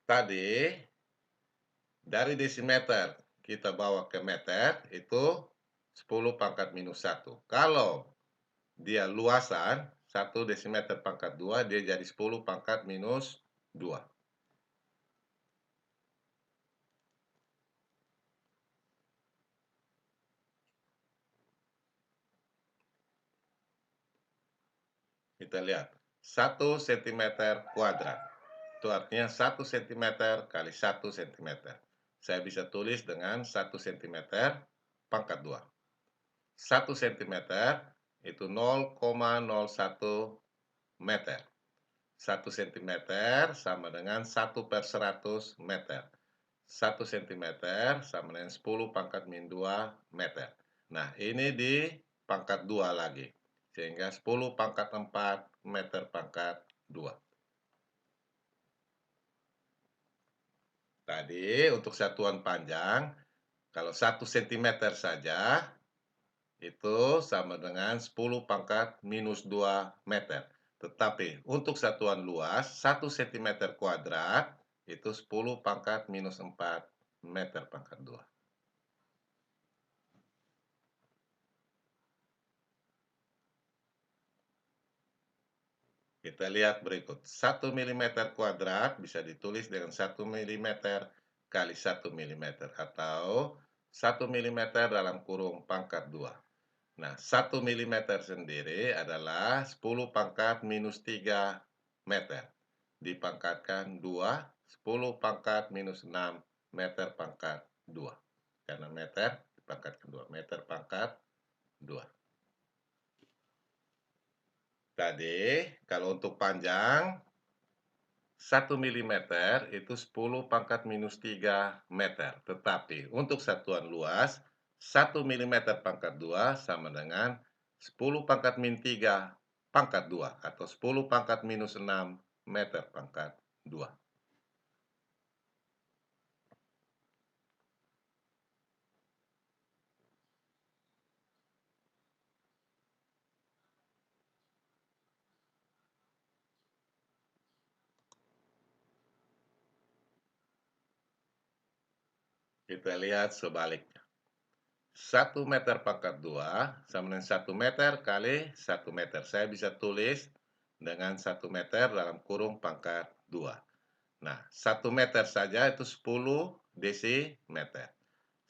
Tadi dari desimeter kita bawa ke meter itu 10 pangkat minus 1. Kalau dia luasan 1 desimeter pangkat 2, dia jadi 10 pangkat minus 2. Kita lihat 1 cm kuadrat. Itu artinya 1 cm kali 1 cm. Saya bisa tulis dengan 1 cm pangkat 2. 1 cm itu 0,01 meter. 1 cm sama dengan 1/100 meter. 1 cm sama dengan 10 pangkat min 2 meter. Nah, ini di pangkat 2 lagi. Sehingga 10 pangkat 4 meter pangkat 2. Tadi untuk satuan panjang, kalau 1 cm saja, itu sama dengan 10 pangkat minus 2 meter. Tetapi untuk satuan luas, 1 cm kuadrat, itu 10 pangkat minus 4 meter pangkat 2. Kita lihat berikut. 1 mm kuadrat bisa ditulis dengan 1 mm kali 1 mm atau 1 mm dalam kurung pangkat 2. Nah, 1 mm sendiri adalah 10 pangkat minus 3 meter. Dipangkatkan 2, 10 pangkat minus 6 meter pangkat 2. Karena meter dipangkatkan 2, meter pangkat 2. Tadi, kalau untuk panjang, 1 milimeter itu 10 pangkat minus 3 meter. Tetapi untuk satuan luas, 1 milimeter pangkat 2 sama dengan 10 pangkat min 3 pangkat 2 atau 10 pangkat minus 6 meter pangkat 2. Kita lihat sebaliknya. 1 meter pangkat 2 sama dengan 1 meter kali 1 meter. Saya bisa tulis dengan 1 meter dalam kurung pangkat 2. Nah, 1 meter saja itu 10 desimeter.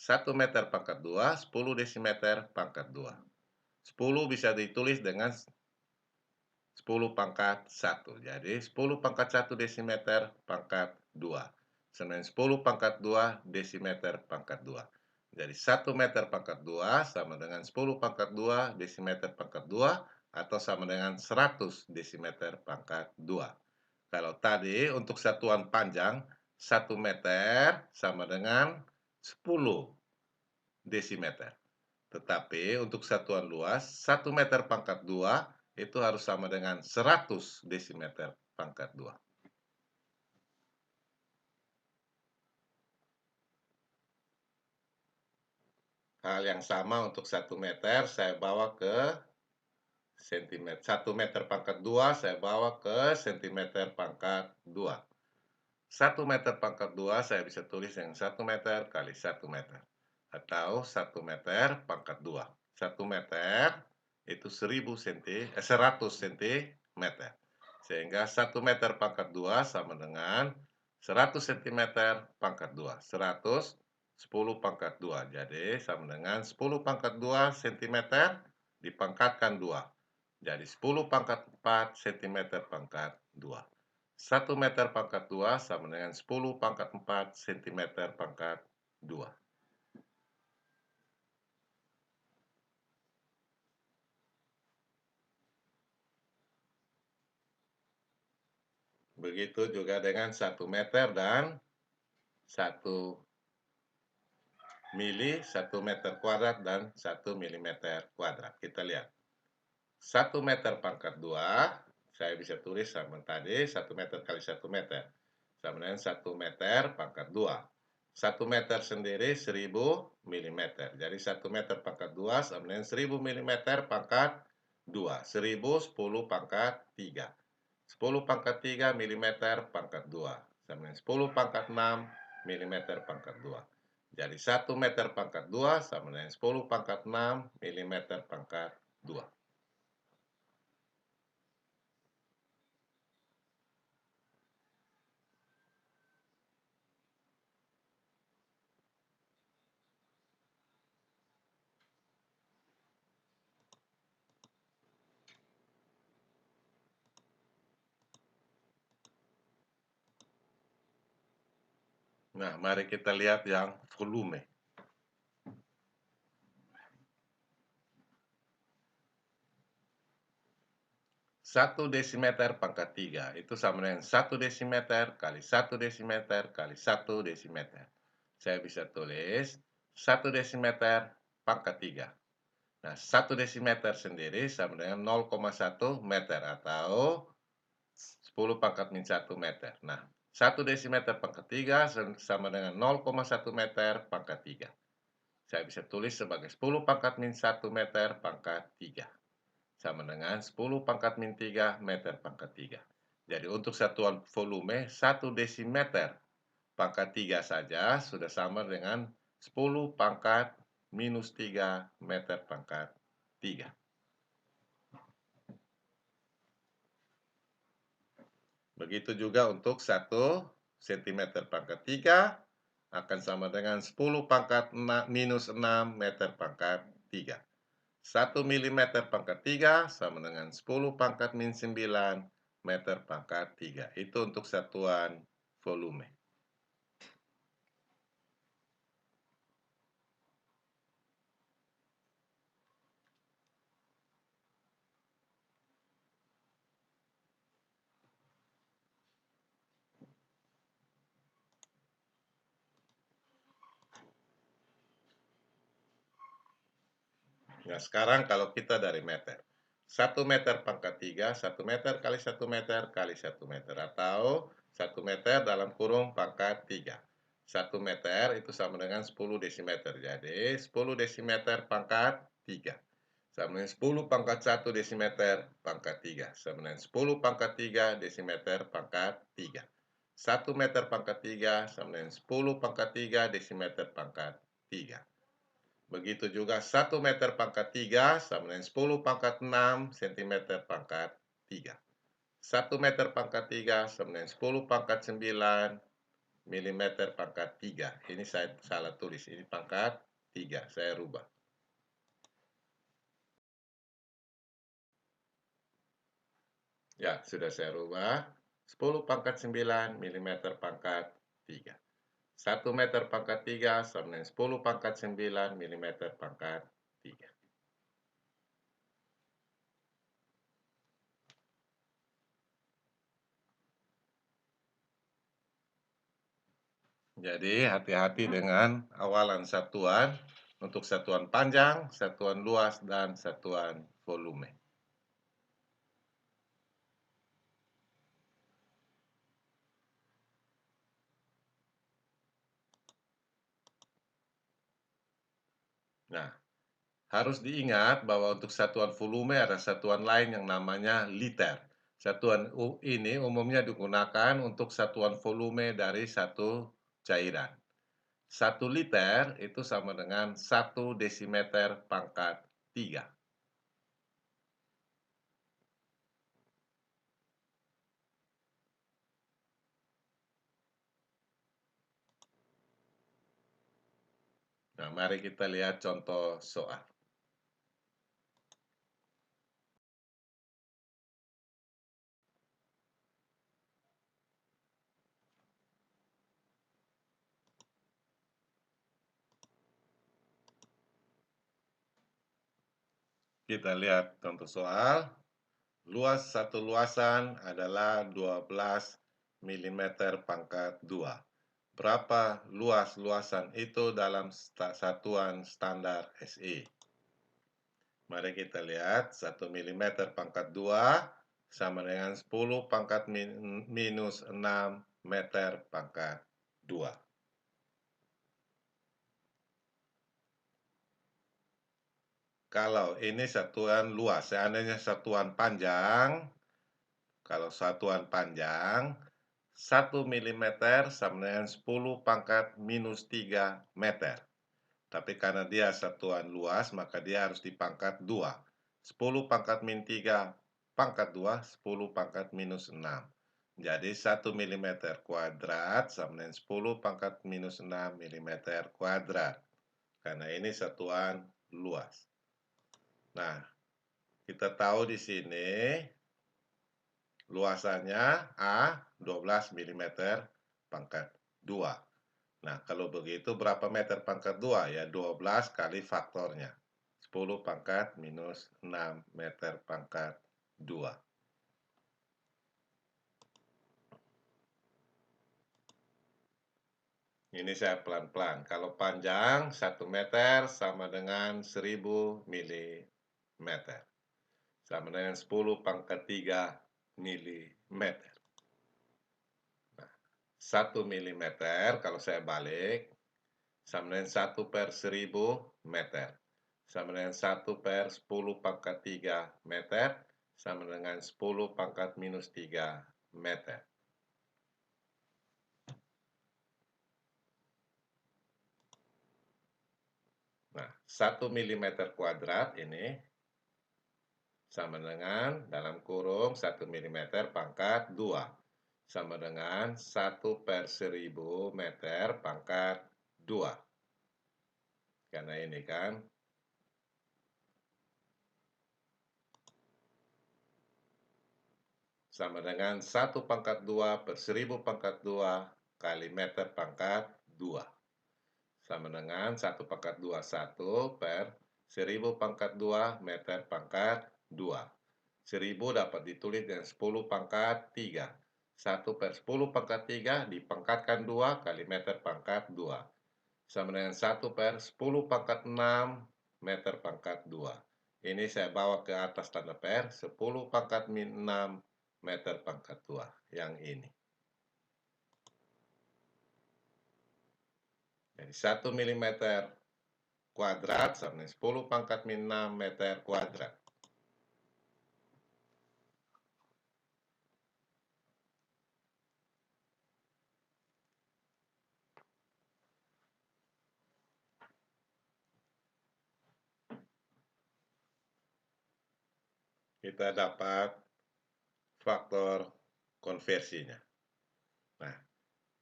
1 meter pangkat 2, 10 desimeter pangkat 2. 10 bisa ditulis dengan 10 pangkat 1. Jadi, 10 pangkat 1 desimeter pangkat 2. sama dengan 10 pangkat 2 desimeter pangkat 2. Jadi 1 meter pangkat 2 sama dengan 10 pangkat 2 desimeter pangkat 2 atau sama dengan 100 desimeter pangkat 2. Kalau tadi untuk satuan panjang 1 meter sama dengan 10 desimeter. Tetapi untuk satuan luas 1 meter pangkat 2 itu harus sama dengan 100 desimeter pangkat 2. Hal yang sama untuk 1 meter saya bawa ke sentimeter. 1 meter pangkat 2 saya bawa ke sentimeter pangkat 2. 1 meter pangkat 2 saya bisa tulis yang 1 meter kali 1 meter. Atau 1 meter pangkat 2. 1 meter itu 100 cm. Sehingga 1 meter pangkat 2 sama dengan 100 cm pangkat 2. 100 10 pangkat 2. Jadi sama dengan 10 pangkat 2 cm dipangkatkan 2. Jadi 10 pangkat 4 cm pangkat 2. 1 meter pangkat 2 sama dengan 10 pangkat 4 cm pangkat 2. Begitu juga dengan 1 meter dan 1 mili, 1 meter kuadrat dan 1 milimeter kuadrat. Kita lihat. 1 meter pangkat 2, saya bisa tulis sama tadi, 1 meter kali 1 meter. Sama dengan 1 meter pangkat 2. 1 meter sendiri 1000 mm. Jadi 1 meter pangkat 2 sama dengan 1000 mm pangkat 2. 1000 10 pangkat 3. 10 pangkat 3 mm pangkat 2. Sama dengan 10 pangkat 6 mm pangkat 2. Jadi 1 meter pangkat 2 sama dengan 10 pangkat 6 mm pangkat 2. Nah, mari kita lihat yang volume. 1 desimeter pangkat 3 itu sama dengan 1 desimeter kali 1 desimeter kali 1 desimeter. Saya bisa tulis 1 desimeter pangkat 3. Nah, 1 desimeter sendiri sama dengan 0,1 meter atau 10 pangkat min 1 meter. Nah, 1 desimeter pangkat 3 sama dengan 0,1 meter pangkat 3. Saya bisa tulis sebagai 10 pangkat min 1 meter pangkat 3. Sama dengan 10 pangkat min 3 meter pangkat 3. Jadi untuk satuan volume 1 desimeter pangkat 3 saja sudah sama dengan 10 pangkat minus 3 meter pangkat 3. Begitu juga untuk 1 cm pangkat 3 akan sama dengan 10 pangkat minus 6 meter pangkat 3. 1 mm pangkat 3 sama dengan 10 pangkat min 9 meter pangkat 3. Itu untuk satuan volume. Nah, sekarang kalau kita dari meter. 1 meter pangkat 3, 1 meter kali 1 meter kali 1 meter. Atau 1 meter dalam kurung pangkat 3. 1 meter itu sama dengan 10 desimeter. Jadi 10 desimeter pangkat 3. Sama dengan 10 pangkat 1 desimeter pangkat 3. Sama dengan 10 pangkat 3 desimeter pangkat 3. 1 meter pangkat 3 sama dengan 10 pangkat 3 desimeter pangkat 3. Begitu juga 1 meter pangkat 3 sama dengan 10 pangkat 6 cm pangkat 3. 1 meter pangkat 3 sama dengan 10 pangkat 9 mm pangkat 3. Ini saya salah tulis, ini pangkat 3, saya rubah. Ya, sudah saya rubah. 10 pangkat 9 mm pangkat 3. 1 meter pangkat 3 sama dengan 10 pangkat 9 milimeter pangkat 3. Jadi hati-hati dengan awalan satuan untuk satuan panjang, satuan luas, dan satuan volume. Nah, harus diingat bahwa untuk satuan volume ada satuan lain yang namanya liter. Satuan ini umumnya digunakan untuk satuan volume dari satu cairan. 1 liter itu sama dengan 1 desimeter pangkat 3. Nah, mari kita lihat contoh soal. Kita lihat contoh soal. Luas satu luasan adalah 12 milimeter pangkat 2. Berapa luas luasan itu dalam satuan standar SI? Mari kita lihat 1 milimeter pangkat 2 sama dengan 10 pangkat minus 6 meter pangkat 2. Kalau ini satuan luas, seandainya satuan panjang, kalau satuan panjang, 1 milimeter sama dengan 10 pangkat minus 3 meter. Tapi karena dia satuan luas, maka dia harus dipangkat 2. 10 pangkat min 3 pangkat 2, 10 pangkat minus 6. Jadi 1 milimeter kuadrat sama dengan 10 pangkat minus 6 milimeter kuadrat. Karena ini satuan luas. Nah, kita tahu di sini luasannya A 12 milimeter pangkat 2. Nah, kalau begitu berapa meter pangkat 2? Ya 12 kali faktornya. 10 pangkat minus 6 meter pangkat 2. Ini saya pelan-pelan. Kalau panjang 1 meter sama dengan 1000 milimeter. Sama dengan 10 pangkat 3 milimeter. Nah, 1 milimeter kalau saya balik sama dengan 1 per 1000 meter. Sama dengan 1 per 10 pangkat 3 meter. Sama dengan 10 pangkat minus 3 meter. Nah, 1 milimeter kuadrat ini sama dengan dalam kurung 1 milimeter pangkat 2. Sama dengan 1 per 1000 meter pangkat 2. Karena ini kan sama dengan 1 pangkat 2 per 1000 pangkat 2 kali meter pangkat 2. Sama dengan 1 pangkat 2, 1 per 1000 pangkat 2 meter pangkat 2. 1000 dapat ditulis dengan 10 pangkat 3. 1 per 10 pangkat 3 dipangkatkan 2 kali meter pangkat 2. Sama dengan 1 per 10 pangkat 6 meter pangkat 2. Ini saya bawa ke atas tanda per, 10 pangkat min 6 meter pangkat 2. Yang ini. Jadi 1 milimeter kuadrat sama dengan 10 pangkat min 6 meter kuadrat. Kita dapat faktor konversinya. Nah,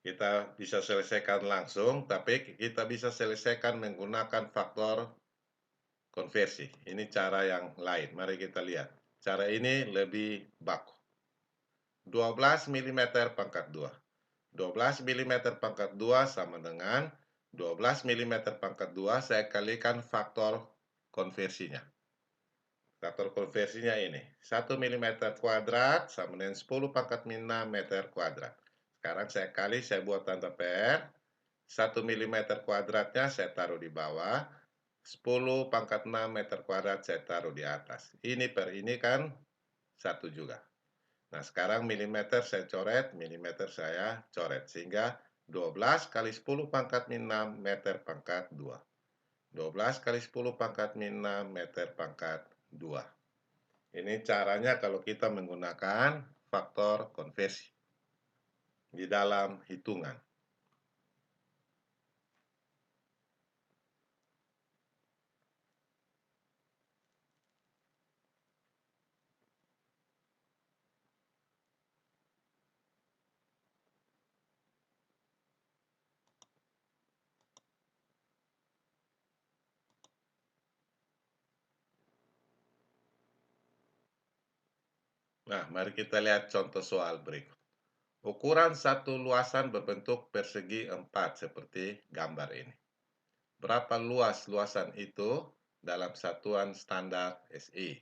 kita bisa selesaikan langsung, tapi kita bisa selesaikan menggunakan faktor konversi. Ini cara yang lain. Mari kita lihat. Cara ini lebih baku. 12 mm pangkat 2. 12 mm pangkat 2 sama dengan 12 mm pangkat 2, saya kalikan faktor konversinya. Faktor konversinya ini, 1 mm kuadrat sama dengan 10 pangkat 6 meter kuadrat. Sekarang saya kali, saya buat tanda PR. 1 mm kuadratnya saya taruh di bawah, 10 pangkat 6 meter kuadrat saya taruh di atas. Ini per ini kan 1 juga. Nah, sekarang milimeter saya coret, milimeter saya coret. Sehingga 12 kali 10 pangkat 6 meter pangkat 2. 12 kali 10 pangkat 6 meter pangkat 2. Ini caranya kalau kita menggunakan faktor konversi di dalam hitungan. Nah, mari kita lihat contoh soal berikut. Ukuran satu luasan berbentuk persegi 4 seperti gambar ini. Berapa luas luasan itu dalam satuan standar SI?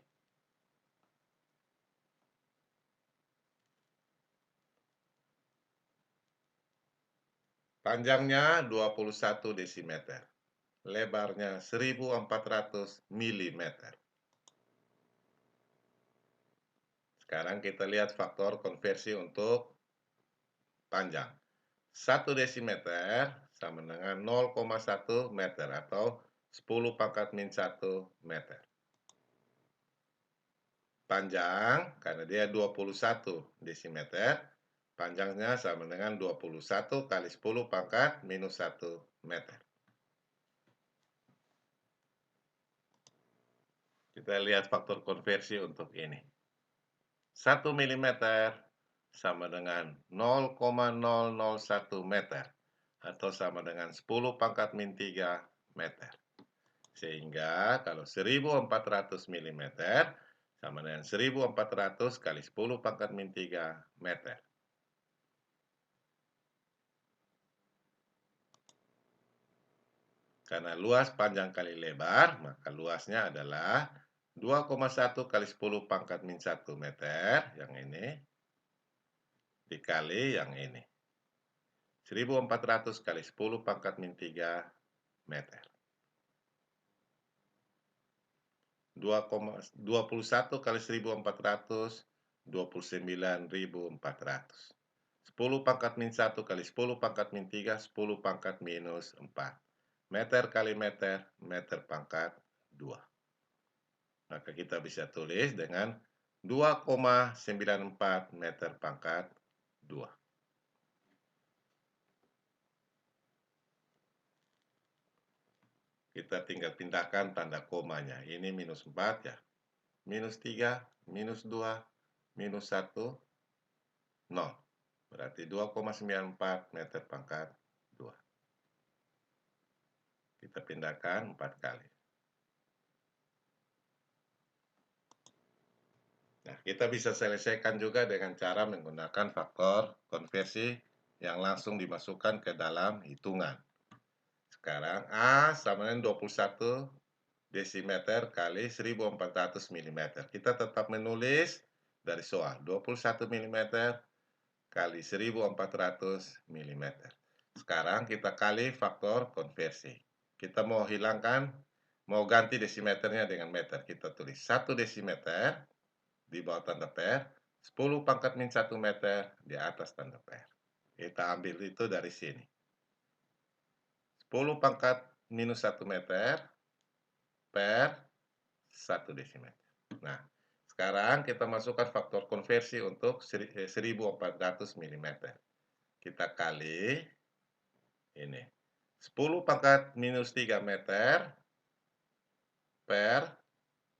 Panjangnya 21 desimeter, lebarnya 1400 milimeter. Sekarang kita lihat faktor konversi untuk panjang. 1 desimeter sama dengan 0,1 meter atau 10 pangkat min 1 meter. Panjang, karena dia 21 desimeter, panjangnya sama dengan 21 kali 10 pangkat minus 1 meter. Kita lihat faktor konversi untuk ini. 1 milimeter sama dengan 0,001 meter atau sama dengan 10 pangkat min 3 meter. Sehingga kalau 1400 milimeter sama dengan 1400 kali 10 pangkat min 3 meter. Karena luas panjang kali lebar, maka luasnya adalah 2,1 kali 10 pangkat min 1 meter, yang ini, dikali yang ini. 1400 kali 10 pangkat min 3 meter. 21 kali 1400, 29.400. 10 pangkat min 1 kali 10 pangkat min 3, 10 pangkat minus 4. Meter kali meter, meter pangkat 2. Maka kita bisa tulis dengan 2,94 meter pangkat 2. Kita tinggal pindahkan tanda komanya. Ini minus 4 ya. Minus 3, minus 2, minus 1, 0. Berarti 2,94 meter pangkat 2. Kita pindahkan 4 kali. Nah, kita bisa selesaikan juga dengan cara menggunakan faktor konversi yang langsung dimasukkan ke dalam hitungan. Sekarang A sama dengan 21 desimeter kali 1400 mm. Kita tetap menulis dari soal 21 mm kali 1400 mm. Sekarang kita kali faktor konversi. Kita mau hilangkan, mau ganti desimeternya dengan meter. Kita tulis 1 desimeter di bawah tanda per, 10 pangkat min 1 meter di atas tanda per. Kita ambil itu dari sini. 10 pangkat minus 1 meter per 1 desimeter. Nah, sekarang kita masukkan faktor konversi untuk 1400 mm. Kita kali ini. 10 pangkat minus 3 meter per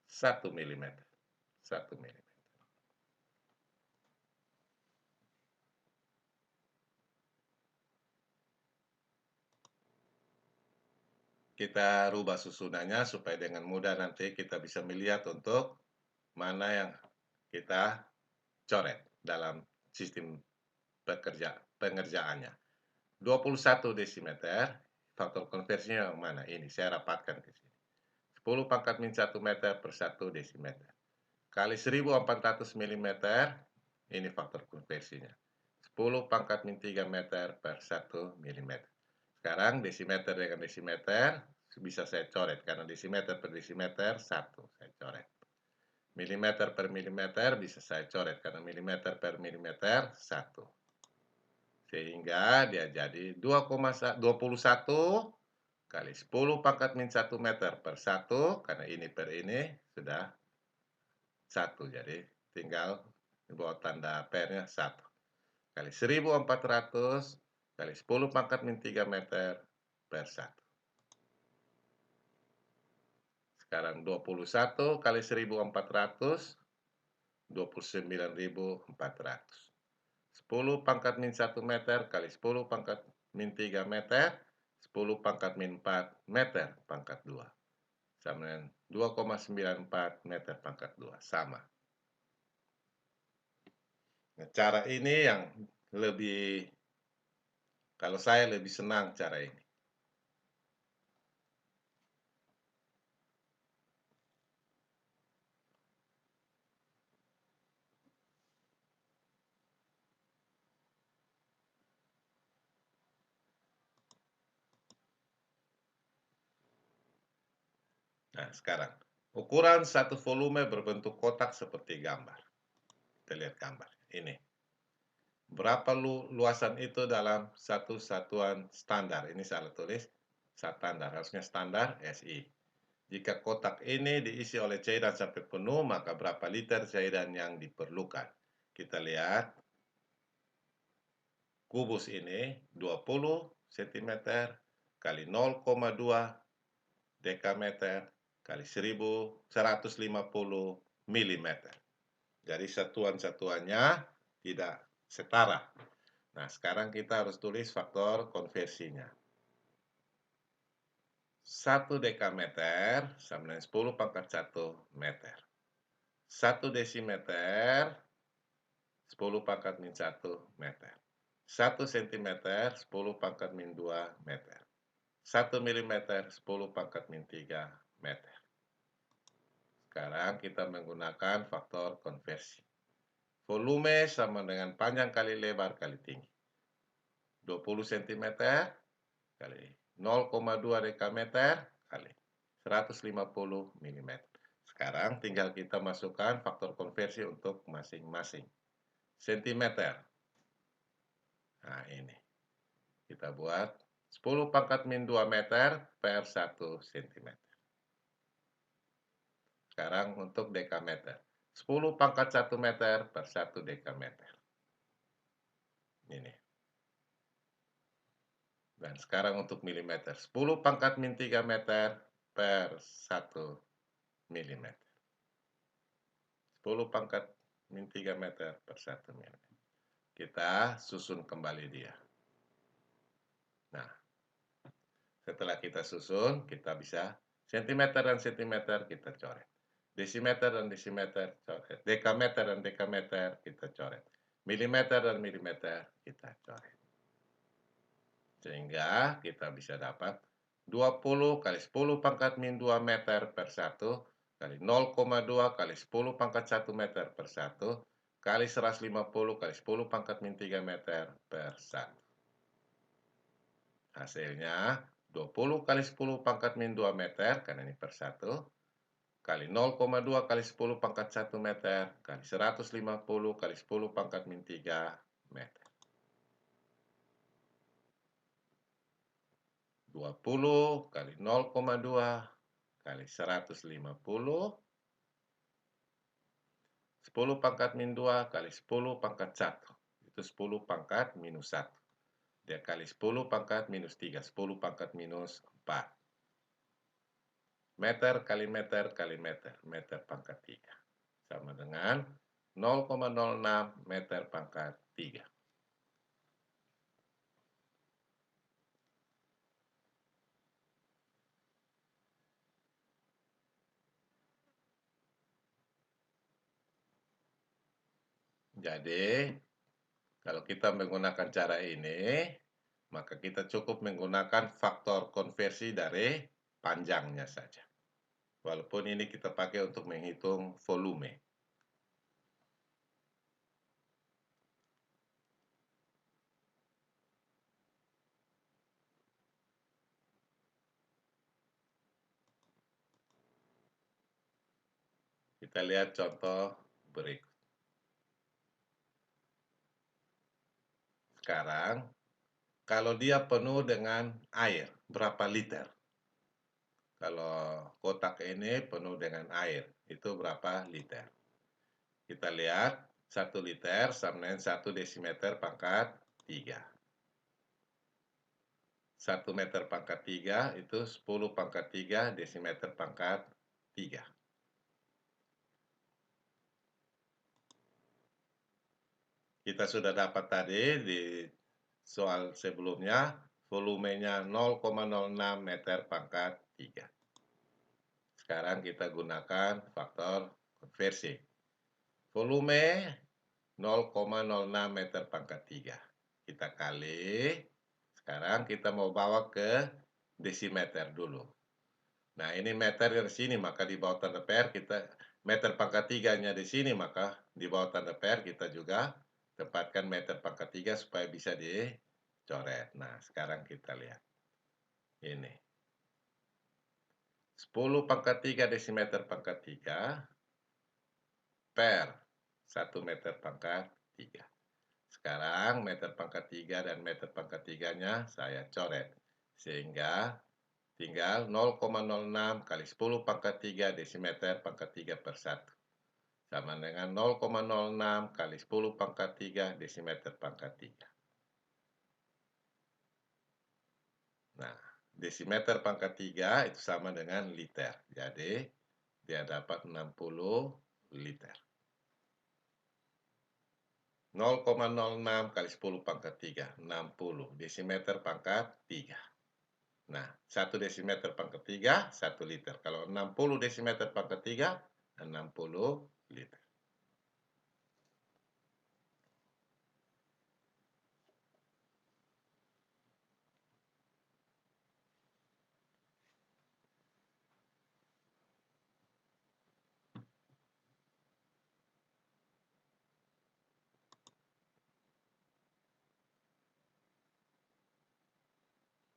1 mm. 1 mm. Kita rubah susunannya supaya dengan mudah nanti kita bisa melihat untuk mana yang kita coret dalam sistem pengerjaannya. 21 desimeter, faktor konversinya yang mana? Ini, saya rapatkan ke sini. 10 pangkat min 1 meter per 1 desimeter. Kali 1400 mm, ini faktor konversinya. 10 pangkat min 3 meter per 1 mm. Sekarang desimeter dengan desimeter bisa saya coret, karena desimeter per desimeter 1, saya coret. Milimeter per milimeter bisa saya coret, karena milimeter per milimeter 1. Sehingga dia jadi 21 kali 10 pangkat min 1 meter per 1, karena ini per ini sudah 1. Jadi tinggal buat tanda pernya 1. Kali 1400 kali 10 pangkat min 3 meter per 1. Sekarang 21 kali 1400, 29.400. 10 pangkat min 1 meter kali 10 pangkat min 3 meter, 10 pangkat min 4 meter pangkat 2. Sama dengan 2,94 meter pangkat 2. Sama. Nah, cara ini yang lebih, kalau saya lebih senang cara ini. Nah, sekarang ukuran satu volume berbentuk kotak seperti gambar. Kita lihat gambar ini. Berapa luasan itu dalam satu satuan standar? Ini salah tulis standar, harusnya standar SI. Jika kotak ini diisi oleh cairan sampai penuh, maka berapa liter cairan yang diperlukan? Kita lihat kubus ini 20 cm kali 0,2 dekameter kali 1150 mm. Jadi satuan-satuannya tidak setara. Nah, sekarang kita harus tulis faktor konversinya. 1 dekameter sama dengan 10 pangkat 1 meter. 1 desimeter 10 pangkat min 1 meter. 1 cm 10 pangkat min 2 meter. 1 mm 10 pangkat min 3 meter. Sekarang kita menggunakan faktor konversi. Volume sama dengan panjang kali lebar kali tinggi. 20 cm kali 0,2 dekameter kali 150 mm. Sekarang tinggal kita masukkan faktor konversi untuk masing-masing. Sentimeter. Nah, ini. Kita buat 10 pangkat min 2 meter per 1 cm. Sekarang untuk dekameter. 10 pangkat 1 meter per 1 dekameter. Ini. Dan sekarang untuk milimeter. 10 pangkat min 3 meter per 1 milimeter. 10 pangkat min 3 meter per 1 milimeter. Kita susun kembali dia. Nah, setelah kita susun, kita bisa sentimeter dan sentimeter kita coret. Desimeter dan desimeter coret. Dekameter dan dekameter kita coret. Milimeter dan milimeter kita coret. Sehingga kita bisa dapat 20 kali 10 pangkat min 2 meter per 1 kali 0,2 kali 10 pangkat 1 meter per 1 kali 150 kali 10 pangkat min 3 meter per 1. Hasilnya 20 kali 10 pangkat min 2 meter, karena ini per 1, kali 0,2 kali 10 pangkat 1 meter, kali 150 kali 10 pangkat min 3 meter. 20 kali 0,2 kali 150, 10 pangkat min 2 kali 10 pangkat 1. Itu 10 pangkat minus 1. Dia kali 10 pangkat minus 3, 10 pangkat minus 4. Meter kali meter kali meter, meter pangkat 3. Sama dengan 0,06 meter pangkat 3. Jadi, Kalau kita menggunakan cara ini, maka kita cukup menggunakan faktor konversi dari panjangnya saja. Walaupun ini kita pakai untuk menghitung volume. Kita lihat contoh berikut. Sekarang, kalau dia penuh dengan air, berapa liter? Kalau kotak ini penuh dengan air, itu berapa liter? Kita lihat, 1 liter sama dengan 1 desimeter pangkat 3. 1 meter pangkat 3 itu 10 pangkat 3 desimeter pangkat 3. Kita sudah dapat tadi di soal sebelumnya, volumenya 0,06 meter pangkat 3. Sekarang kita gunakan faktor konversi. Volume 0,06 meter pangkat 3. Kita kali, sekarang kita mau bawa ke desimeter dulu. Nah, ini meter dari sini, maka di bawah tanda per kita meter pangkat 3-nya di sini, maka di bawah tanda per kita juga tempatkan meter pangkat 3 supaya bisa dicoret. Nah, sekarang kita lihat. Ini. 10 pangkat 3 desimeter pangkat 3 per 1 meter pangkat 3. Sekarang meter pangkat 3 dan meter pangkat 3-nya saya coret. Sehingga tinggal 0,06 kali 10 pangkat 3 desimeter pangkat 3 per 1. Sama dengan 0,06 kali 10 pangkat 3 desimeter pangkat 3. Nah, desimeter pangkat 3 itu sama dengan liter. Jadi, dia dapat 60 liter. 0,06 kali 10 pangkat 3, 60 desimeter pangkat 3. Nah, 1 desimeter pangkat 3, 1 liter. Kalau 60 desimeter pangkat 3, 60 liter.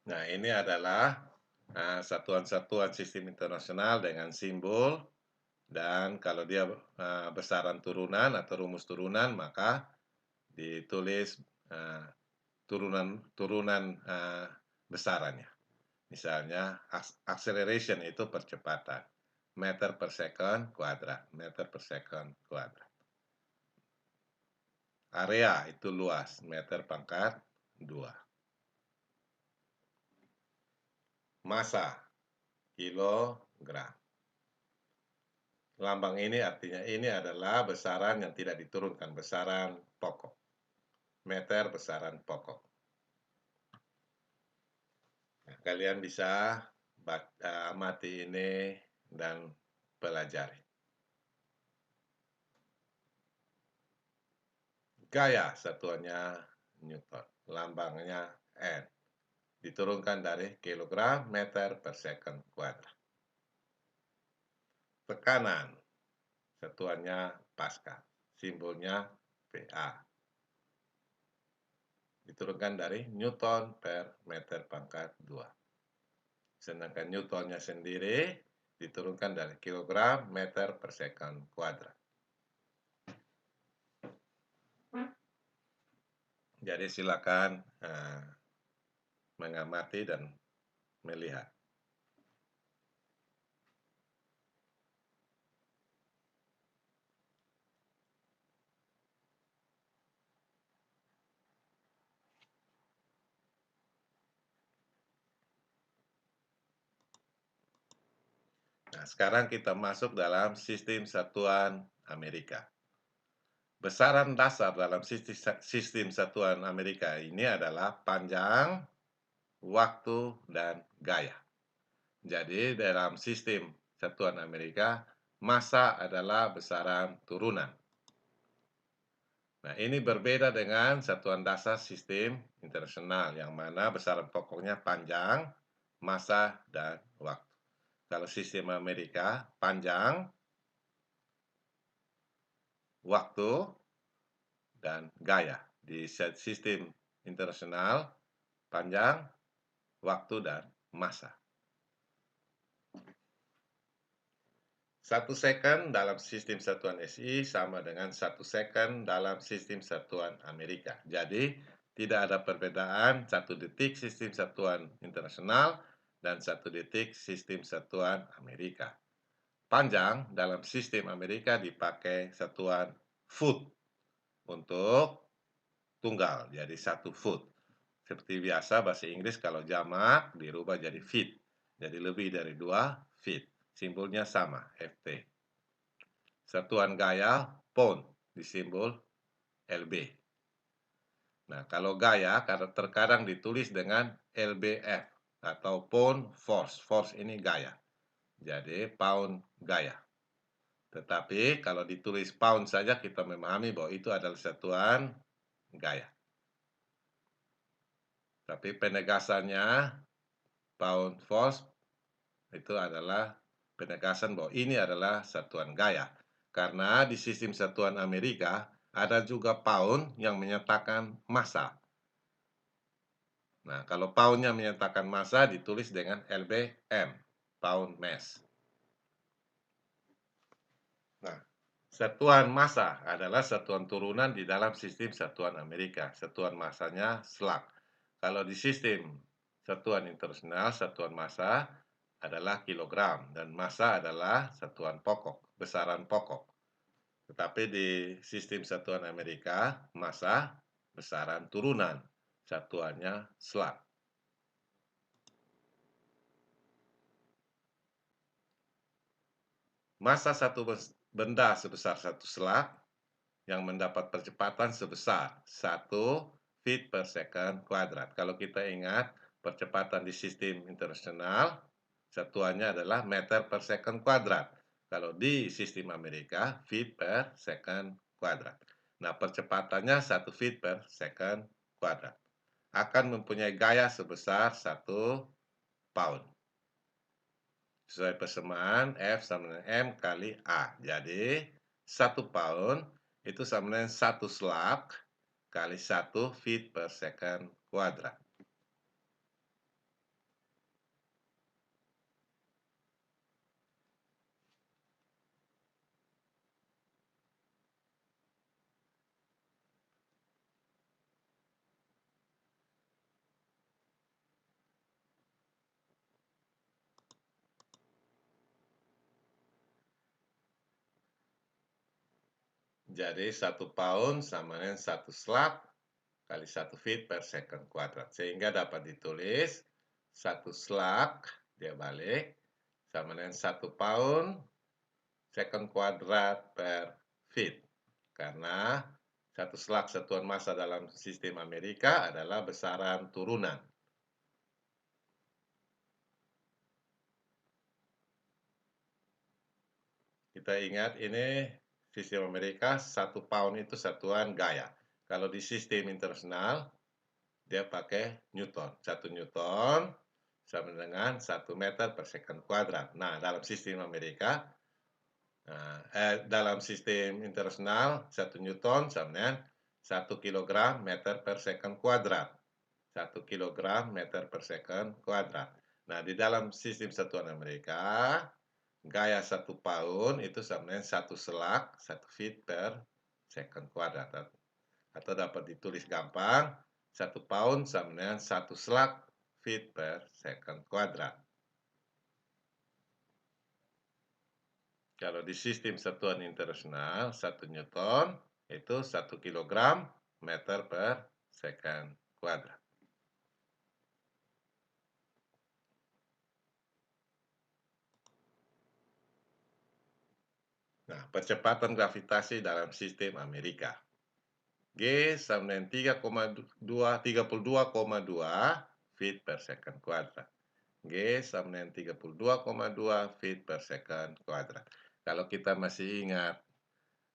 Nah, ini adalah satuan-satuan sistem internasional dengan simbol, dan kalau dia besaran turunan atau rumus turunan, maka ditulis turunan besarannya. Misalnya acceleration itu percepatan, meter per second kuadrat, meter per second kuadrat. Area itu luas, meter pangkat 2. Massa, kilogram. Lambang ini artinya ini adalah besaran yang tidak diturunkan, besaran pokok. Meter besaran pokok. Nah, kalian bisa amati ini dan pelajari. Gaya satuannya Newton, lambangnya N. Diturunkan dari kilogram meter per second kuadrat. Tekanan, satuannya Pascal, simbolnya PA. Diturunkan dari Newton per meter pangkat 2. Sedangkan Newtonnya sendiri diturunkan dari kilogram meter per second kuadrat. Jadi silakan mengamati dan melihat. Nah, sekarang kita masuk dalam sistem satuan Amerika. Besaran dasar dalam sistem satuan Amerika ini adalah panjang, waktu, dan gaya. Jadi dalam sistem satuan Amerika, massa adalah besaran turunan. Nah, ini berbeda dengan satuan dasar sistem internasional, yang mana besaran pokoknya panjang, massa, dan waktu. Kalau sistem Amerika, panjang, waktu, dan gaya. Di sistem internasional, panjang, waktu, dan massa. 1 second dalam sistem satuan SI sama dengan 1 second dalam sistem satuan Amerika. Jadi, tidak ada perbedaan 1 detik sistem satuan internasional dan 1 detik sistem satuan Amerika. Panjang dalam sistem Amerika dipakai satuan foot untuk tunggal, jadi 1 foot. Seperti biasa bahasa Inggris kalau jamak dirubah jadi feet. Jadi lebih dari 2 feet. Simbolnya sama, FT. Satuan gaya, pound, disimbol LB. Nah, kalau gaya terkadang ditulis dengan LBF atau pound force. Force ini gaya. Jadi, pound gaya. Tetapi kalau ditulis pound saja kita memahami bahwa itu adalah satuan gaya. Tapi penegasannya pound force itu adalah penegasan bahwa ini adalah satuan gaya. Karena di sistem satuan Amerika ada juga pound yang menyatakan massa. Nah, kalau poundnya menyatakan massa ditulis dengan LBM, pound mass. Nah, satuan massa adalah satuan turunan di dalam sistem satuan Amerika. Satuan massanya slug. Kalau di sistem satuan internasional, satuan massa adalah kilogram dan massa adalah satuan pokok, besaran pokok. Tetapi di sistem satuan Amerika, massa besaran turunan, satuannya slug. Massa satu benda sebesar 1 slug yang mendapat percepatan sebesar 1 feet per second kuadrat. Kalau kita ingat, percepatan di sistem internasional, satuannya adalah meter per second kuadrat. Kalau di sistem Amerika, feet per second kuadrat. Nah, percepatannya 1 feet per second kuadrat. Akan mempunyai gaya sebesar 1 pound. Sesuai persamaan, F sama dengan M kali A. Jadi, 1 pound itu sama dengan 1 slug kali 1 feet per second kuadrat. Jadi 1 pound sama dengan 1 slug kali 1 feet per second kuadrat. Sehingga dapat ditulis 1 slug, dia balik, sama dengan 1 pound second kuadrat per feet. Karena 1 slug satuan massa dalam sistem Amerika adalah besaran turunan. Kita ingat ini sistem Amerika 1 pound itu satuan gaya. Kalau di sistem internasional dia pakai Newton. 1 Newton sama dengan 1 meter per second kuadrat. Nah, dalam sistem Amerika, dalam sistem internasional 1 Newton sama dengan 1 kilogram meter per second kuadrat. 1 kilogram meter per second kuadrat. Nah, di dalam sistem satuan Amerika, gaya 1 pound itu sama dengan 1 slug 1 feet per second kuadrat. Atau dapat ditulis gampang, 1 pound sama dengan 1 slug feet per second kuadrat. Kalau di sistem satuan internasional, 1 Newton itu 1 kilogram meter per second kuadrat. Nah, percepatan gravitasi dalam sistem Amerika. G sama dengan 32,2 feet per second kuadrat. G sama dengan 32,2 feet per second kuadrat. Kalau kita masih ingat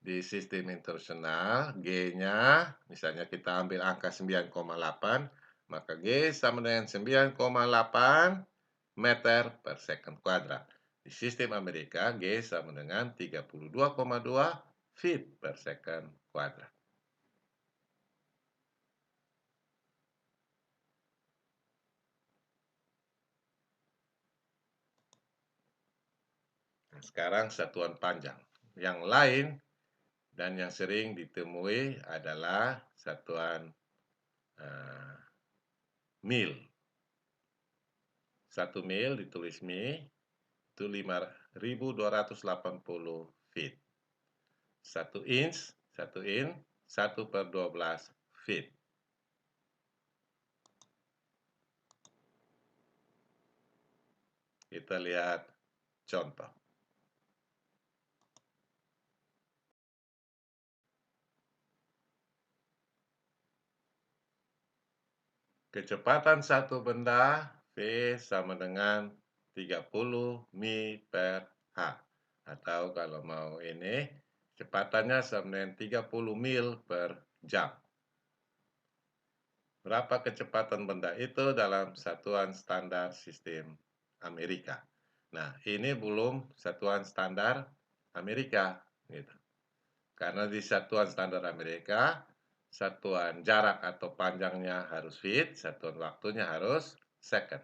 Di sistem internasional, G-nya misalnya kita ambil angka 9,8, maka G sama dengan 9,8 meter per second kuadrat. Di sistem Amerika, G sama dengan 32,2 feet per second kuadrat. Nah, sekarang satuan panjang. Yang lain dan yang sering ditemui adalah satuan mil. 1 mil ditulis mi itu 5.280 feet. 1 inch, 1 per 12 feet. Kita lihat contoh. Kecepatan satu benda V sama dengan 30 mi per H. Atau kalau mau ini, kecepatannya sama dengan 30 mil per jam. Berapa kecepatan benda itu dalam satuan standar sistem Amerika? Nah, ini belum satuan standar Amerika, gitu. Karena di satuan standar Amerika, satuan jarak atau panjangnya harus feet, satuan waktunya harus second.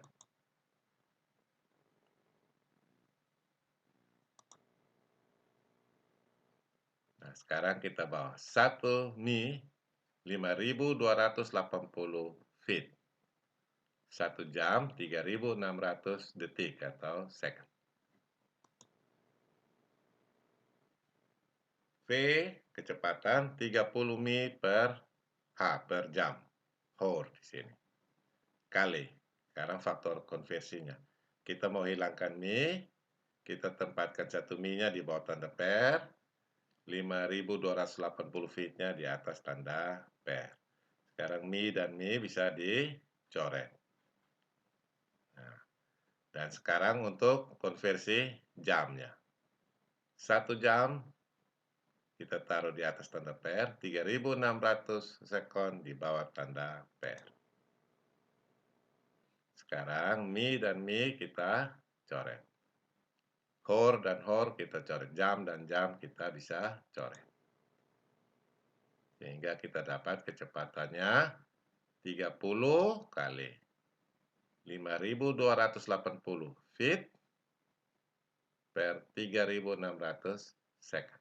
Nah, sekarang kita bawa 1 mi 5.280 feet. 1 jam 3.600 detik atau second. V kecepatan 30 mi per H per jam. Hour di sini. Kali. Sekarang faktor konversinya. Kita mau hilangkan mi, kita tempatkan 1 mi-nya di bawah tanda per, 5.280 feet-nya di atas tanda per. Sekarang mi dan mi bisa dicoret. Nah, dan sekarang untuk konversi jamnya. 1 jam kita taruh di atas tanda per, 3.600 sekon di bawah tanda per. Sekarang mi dan mi kita coret. Hour dan hour kita coret. Jam dan jam kita bisa coret. Sehingga kita dapat kecepatannya 30 kali 5.280 feet per 3.600 second.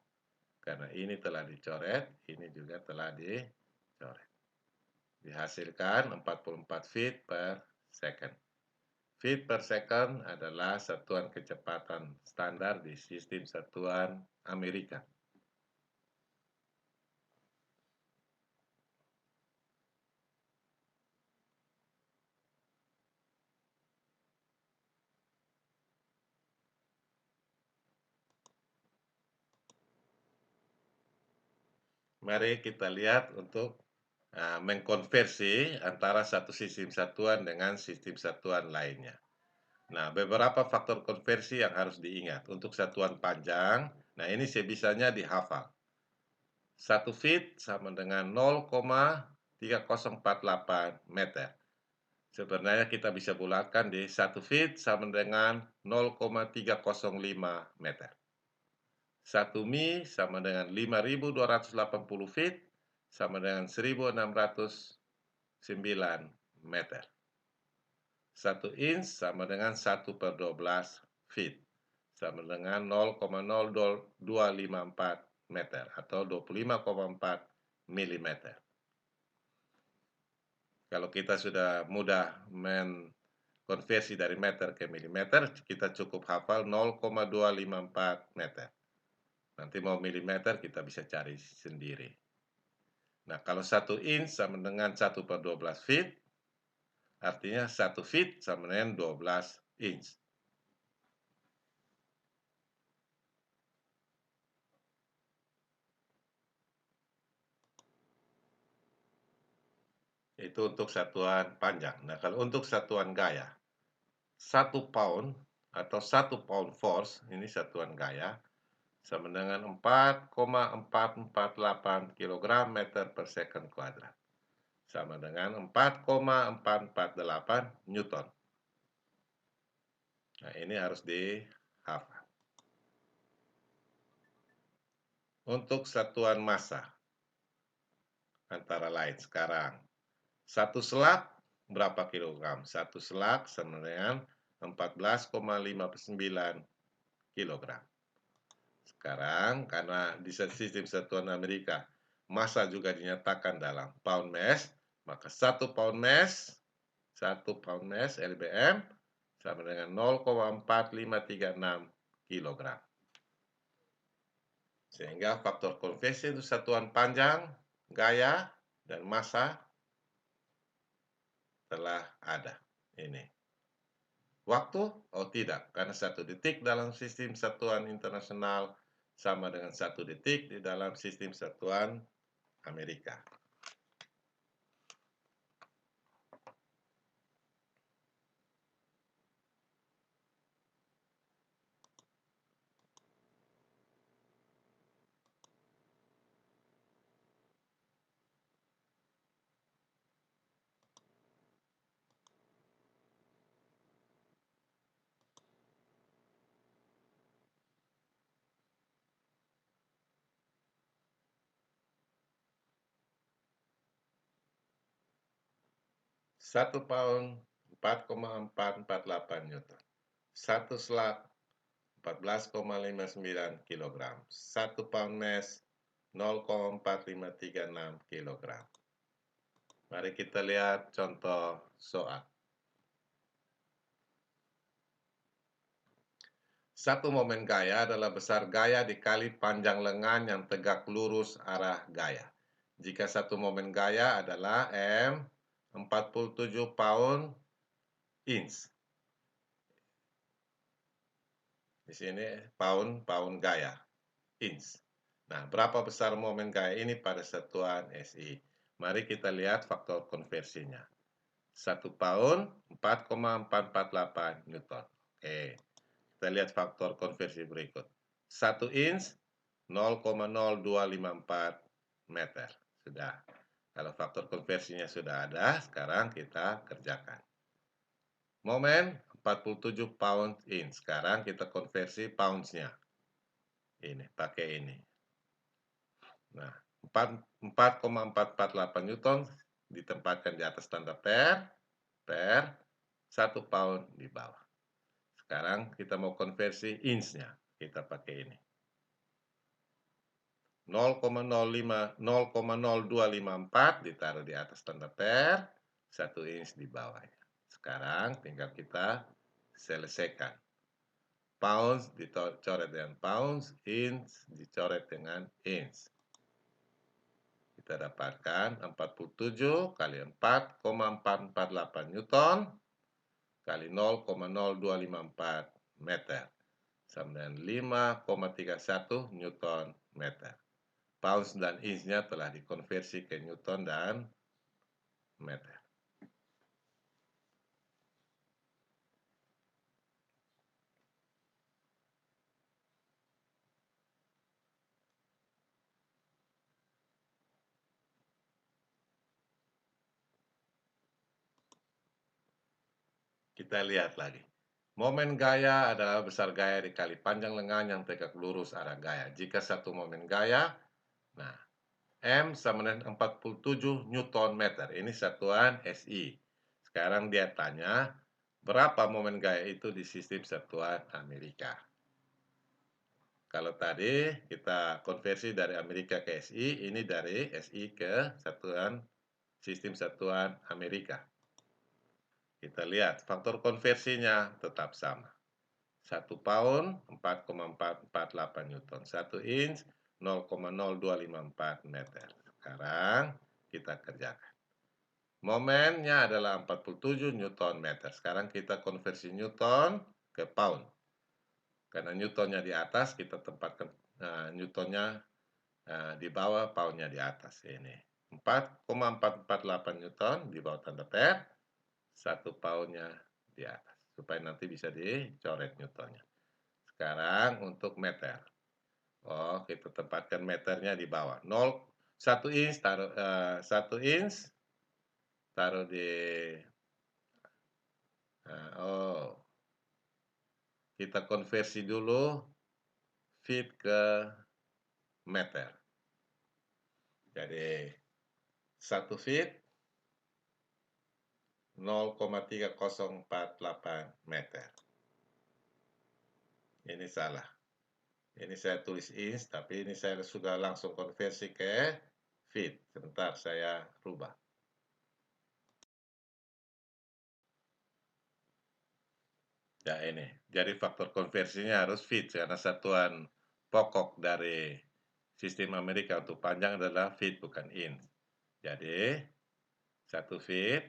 Karena ini telah dicoret, ini juga telah dicoret. Dihasilkan 44 feet per second. Feet per second adalah satuan kecepatan standar di sistem satuan Amerika. Mari kita lihat untuk mengkonversi antara satu sistem satuan dengan sistem satuan lainnya. Nah, beberapa faktor konversi yang harus diingat. Untuk satuan panjang, nah ini sebisanya dihafal. 1 feet sama dengan 0,3048 meter. Sebenarnya kita bisa bulatkan di 1 feet sama dengan 0,305 meter. 1 mi sama dengan 5.280 feet sama dengan 1.609 meter. 1 inch sama dengan 1 per 12 feet sama dengan 0,0254 meter atau 25,4 mm. Kalau kita sudah mudah mengkonversi dari meter ke milimeter, kita cukup hafal 0,254 meter. Nanti mau milimeter kita bisa cari sendiri. Nah, kalau 1 inch sama dengan 1 per 12 feet, artinya 1 feet sama dengan 12 inch. Itu untuk satuan panjang. Nah, kalau untuk satuan gaya, 1 pound atau 1 pound force, ini satuan gaya, sama dengan 4,448 kilogram meter per second kuadrat. Sama dengan 4,448 Newton. Nah, ini harus dihafal. Untuk satuan massa, antara lain sekarang, satu selak berapa kilogram? Satu selak sama dengan 14,59 kilogram. Sekarang, karena di sistem satuan Amerika, massa juga dinyatakan dalam pound mass, maka 1 pound mass LBM sama dengan 0,4536 kilogram. Sehingga faktor konversi untuk satuan panjang, gaya, dan massa telah ada. Ini. Waktu? Oh tidak, karena 1 detik dalam sistem satuan internasional sama dengan 1 detik di dalam sistem satuan Amerika. 1 pound 4,448 Newton. 1 slug 14,59 kilogram. 1 pound mass 0,4536 kilogram. Mari kita lihat contoh soal. Satu momen gaya adalah besar gaya dikali panjang lengan yang tegak lurus arah gaya. Jika satu momen gaya adalah M 47 pound inch. Di sini pound gaya, inch. Nah, berapa besar momen gaya ini pada satuan SI? Mari kita lihat faktor konversinya. 1 pound 4,448 Newton. Oke, kita lihat faktor konversi berikut. 1 inch 0,0254 meter. Sudah. Kalau faktor konversinya sudah ada, sekarang kita kerjakan. Momen 47 pound inch. Sekarang kita konversi pounds-nya. Ini, pakai ini. Nah, 4,448 Newton ditempatkan di atas tanda per 1 pound di bawah. Sekarang kita mau konversi inch-nya. Kita pakai ini. 0,0254 ditaruh di atas tanda per 1 inch di bawahnya. Sekarang tinggal kita selesaikan. Pounds dicoret dengan pounds, inch dicoret dengan inch. Kita dapatkan 47 kali 4,448 Newton kali 0,0254 meter sama dengan 5,31 Newton meter. Pounds dan inch-nya telah dikonversi ke Newton dan meter. Kita lihat lagi. Momen gaya adalah besar gaya dikali panjang lengan yang tegak lurus arah gaya. Jika satu momen gaya, nah, M sama dengan 47 Newton meter. Ini satuan SI. Sekarang dia tanya, berapa momen gaya itu di sistem satuan Amerika? Kalau tadi kita konversi dari Amerika ke SI, ini dari SI ke sistem satuan Amerika. Kita lihat, faktor konversinya tetap sama. 1 pound 4,448 Newton. 1 inch 0,0254 meter. Sekarang kita kerjakan. Momennya adalah 47 Newton meter. Sekarang kita konversi Newton ke pound. Karena Newtonnya di atas, kita tempatkan Newtonnya di bawah, poundnya di atas. Ini 4,448 Newton di bawah tanda per, 1 poundnya di atas. Supaya nanti bisa dicoret Newtonnya. Sekarang untuk meter. Oh, kita tempatkan meternya di bawah. 1 inch taruh, 1 inch taruh di oh, kita konversi dulu feet ke meter. Jadi 1 feet 0,3048 meter. Ini salah. Ini saya tulis inch, tapi ini saya sudah langsung konversi ke feet. Sebentar saya rubah. Ya ini, jadi faktor konversinya harus feet karena satuan pokok dari sistem Amerika untuk panjang adalah feet bukan inch. Jadi 1 feet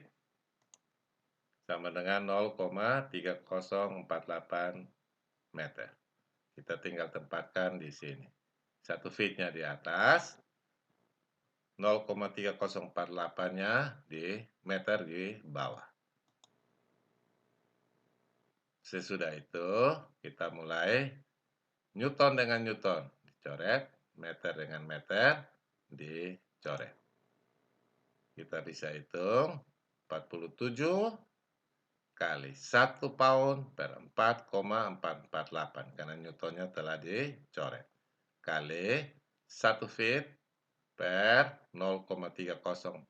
sama dengan 0,3048 meter. Kita tinggal tempatkan di sini. 1 feet-nya di atas, 0,3048-nya di meter di bawah. Sesudah itu, kita mulai Newton dengan Newton, dicoret, meter dengan meter, dicoret. Kita bisa hitung 47 kali 1 pound per 4,448 karena Newtonnya telah dicoret. Kali 1 feet per 0,3048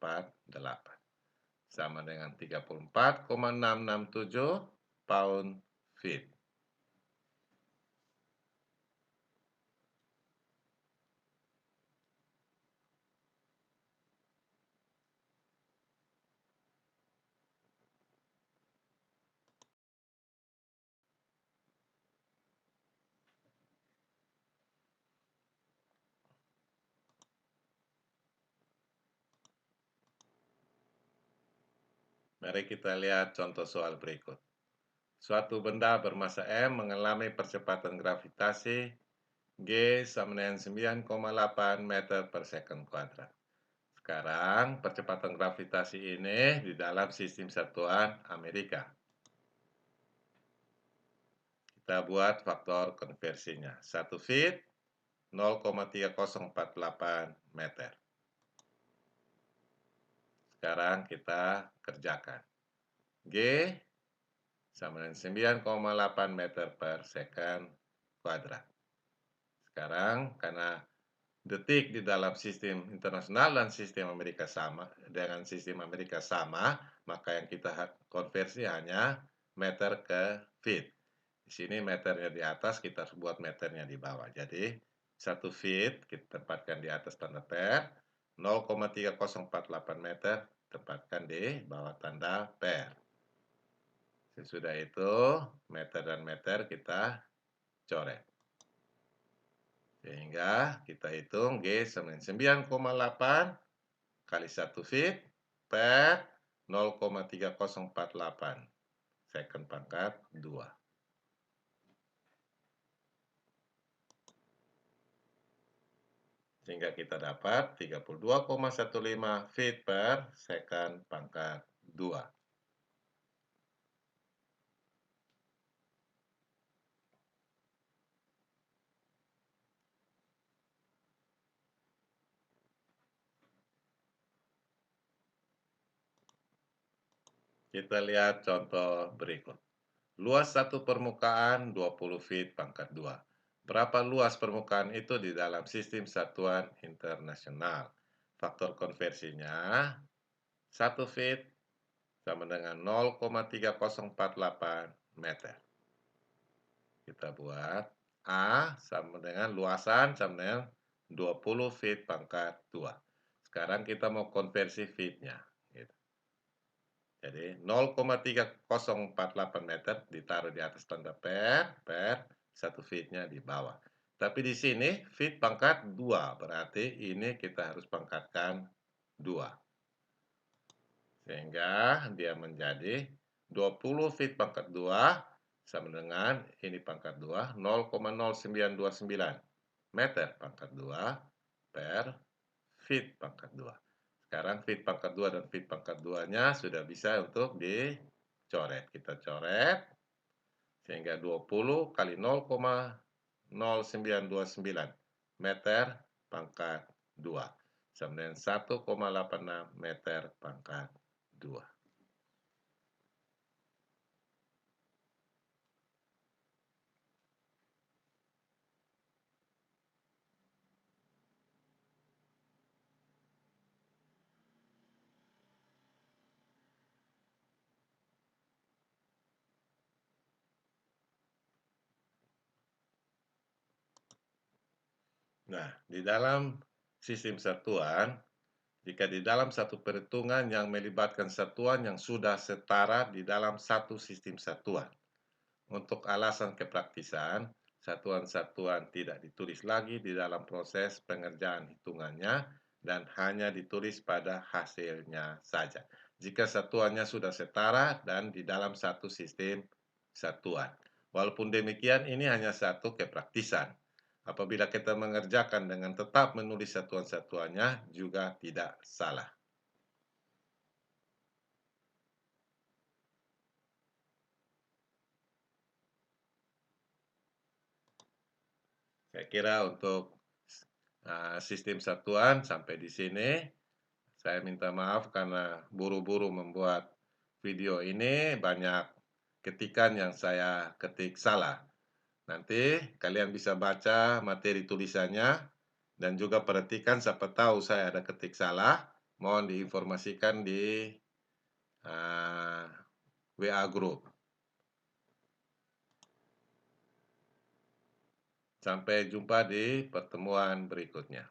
sama dengan 34,667 pound feet. Mari kita lihat contoh soal berikut. Suatu benda bermassa M mengalami percepatan gravitasi G sama dengan 9,8 meter per second kuadrat. Sekarang percepatan gravitasi ini di dalam sistem satuan Amerika. Kita buat faktor konversinya. 1 feet 0,3048 meter. Sekarang kita kerjakan. G sama dengan 9,8 meter per second kuadrat. Sekarang karena detik di dalam sistem internasional dan sistem Amerika sama, dengan sistem Amerika sama, maka yang kita konversi hanya meter ke feet. Di sini meternya di atas, kita buat meternya di bawah. Jadi 1 feet kita tempatkan di atas tanda per, 0,3048 meter tempatkan di bawah tanda per. Sesudah itu meter dan meter kita coret. Sehingga kita hitung G sama 9,8 kali 1 feet per 0,3048 second pangkat 2. Sehingga kita dapat 32,15 feet per second pangkat 2. Kita lihat contoh berikut. Luas satu permukaan 20 feet pangkat 2. Berapa luas permukaan itu di dalam sistem satuan internasional? Faktor konversinya 1 feet sama dengan 0,3048 meter. Kita buat A sama dengan luasan sama dengan 20 feet pangkat 2. Sekarang kita mau konversi feet-nya. Gitu. Jadi 0,3048 meter ditaruh di atas tanda per 1 feet-nya di bawah. Tapi di sini feet pangkat 2, berarti ini kita harus pangkatkan 2. Sehingga dia menjadi 20 feet pangkat 2 sama dengan ini pangkat 2, 0,0929 meter pangkat 2 per feet pangkat 2. Sekarang feet pangkat 2 dan feet pangkat 2-nya sudah bisa untuk dicoret. Kita coret sehingga 20 kali 0,0929 meter pangkat 2. Sama dengan 1,86 meter pangkat 2. Nah, di dalam sistem satuan, jika di dalam satu perhitungan yang melibatkan satuan yang sudah setara di dalam satu sistem satuan. Untuk alasan kepraktisan, satuan-satuan tidak ditulis lagi di dalam proses pengerjaan hitungannya dan hanya ditulis pada hasilnya saja. Jika satuannya sudah setara dan di dalam satu sistem satuan. Walaupun demikian, ini hanya satu kepraktisan. Apabila kita mengerjakan dengan tetap menulis satuan-satuannya juga tidak salah. Saya kira untuk sistem satuan sampai di sini. Saya minta maaf karena buru-buru membuat video ini, banyak ketikan yang saya ketik salah. Nanti kalian bisa baca materi tulisannya dan juga perhatikan siapa tahu saya ada ketik salah. Mohon diinformasikan di WA Group. Sampai jumpa di pertemuan berikutnya.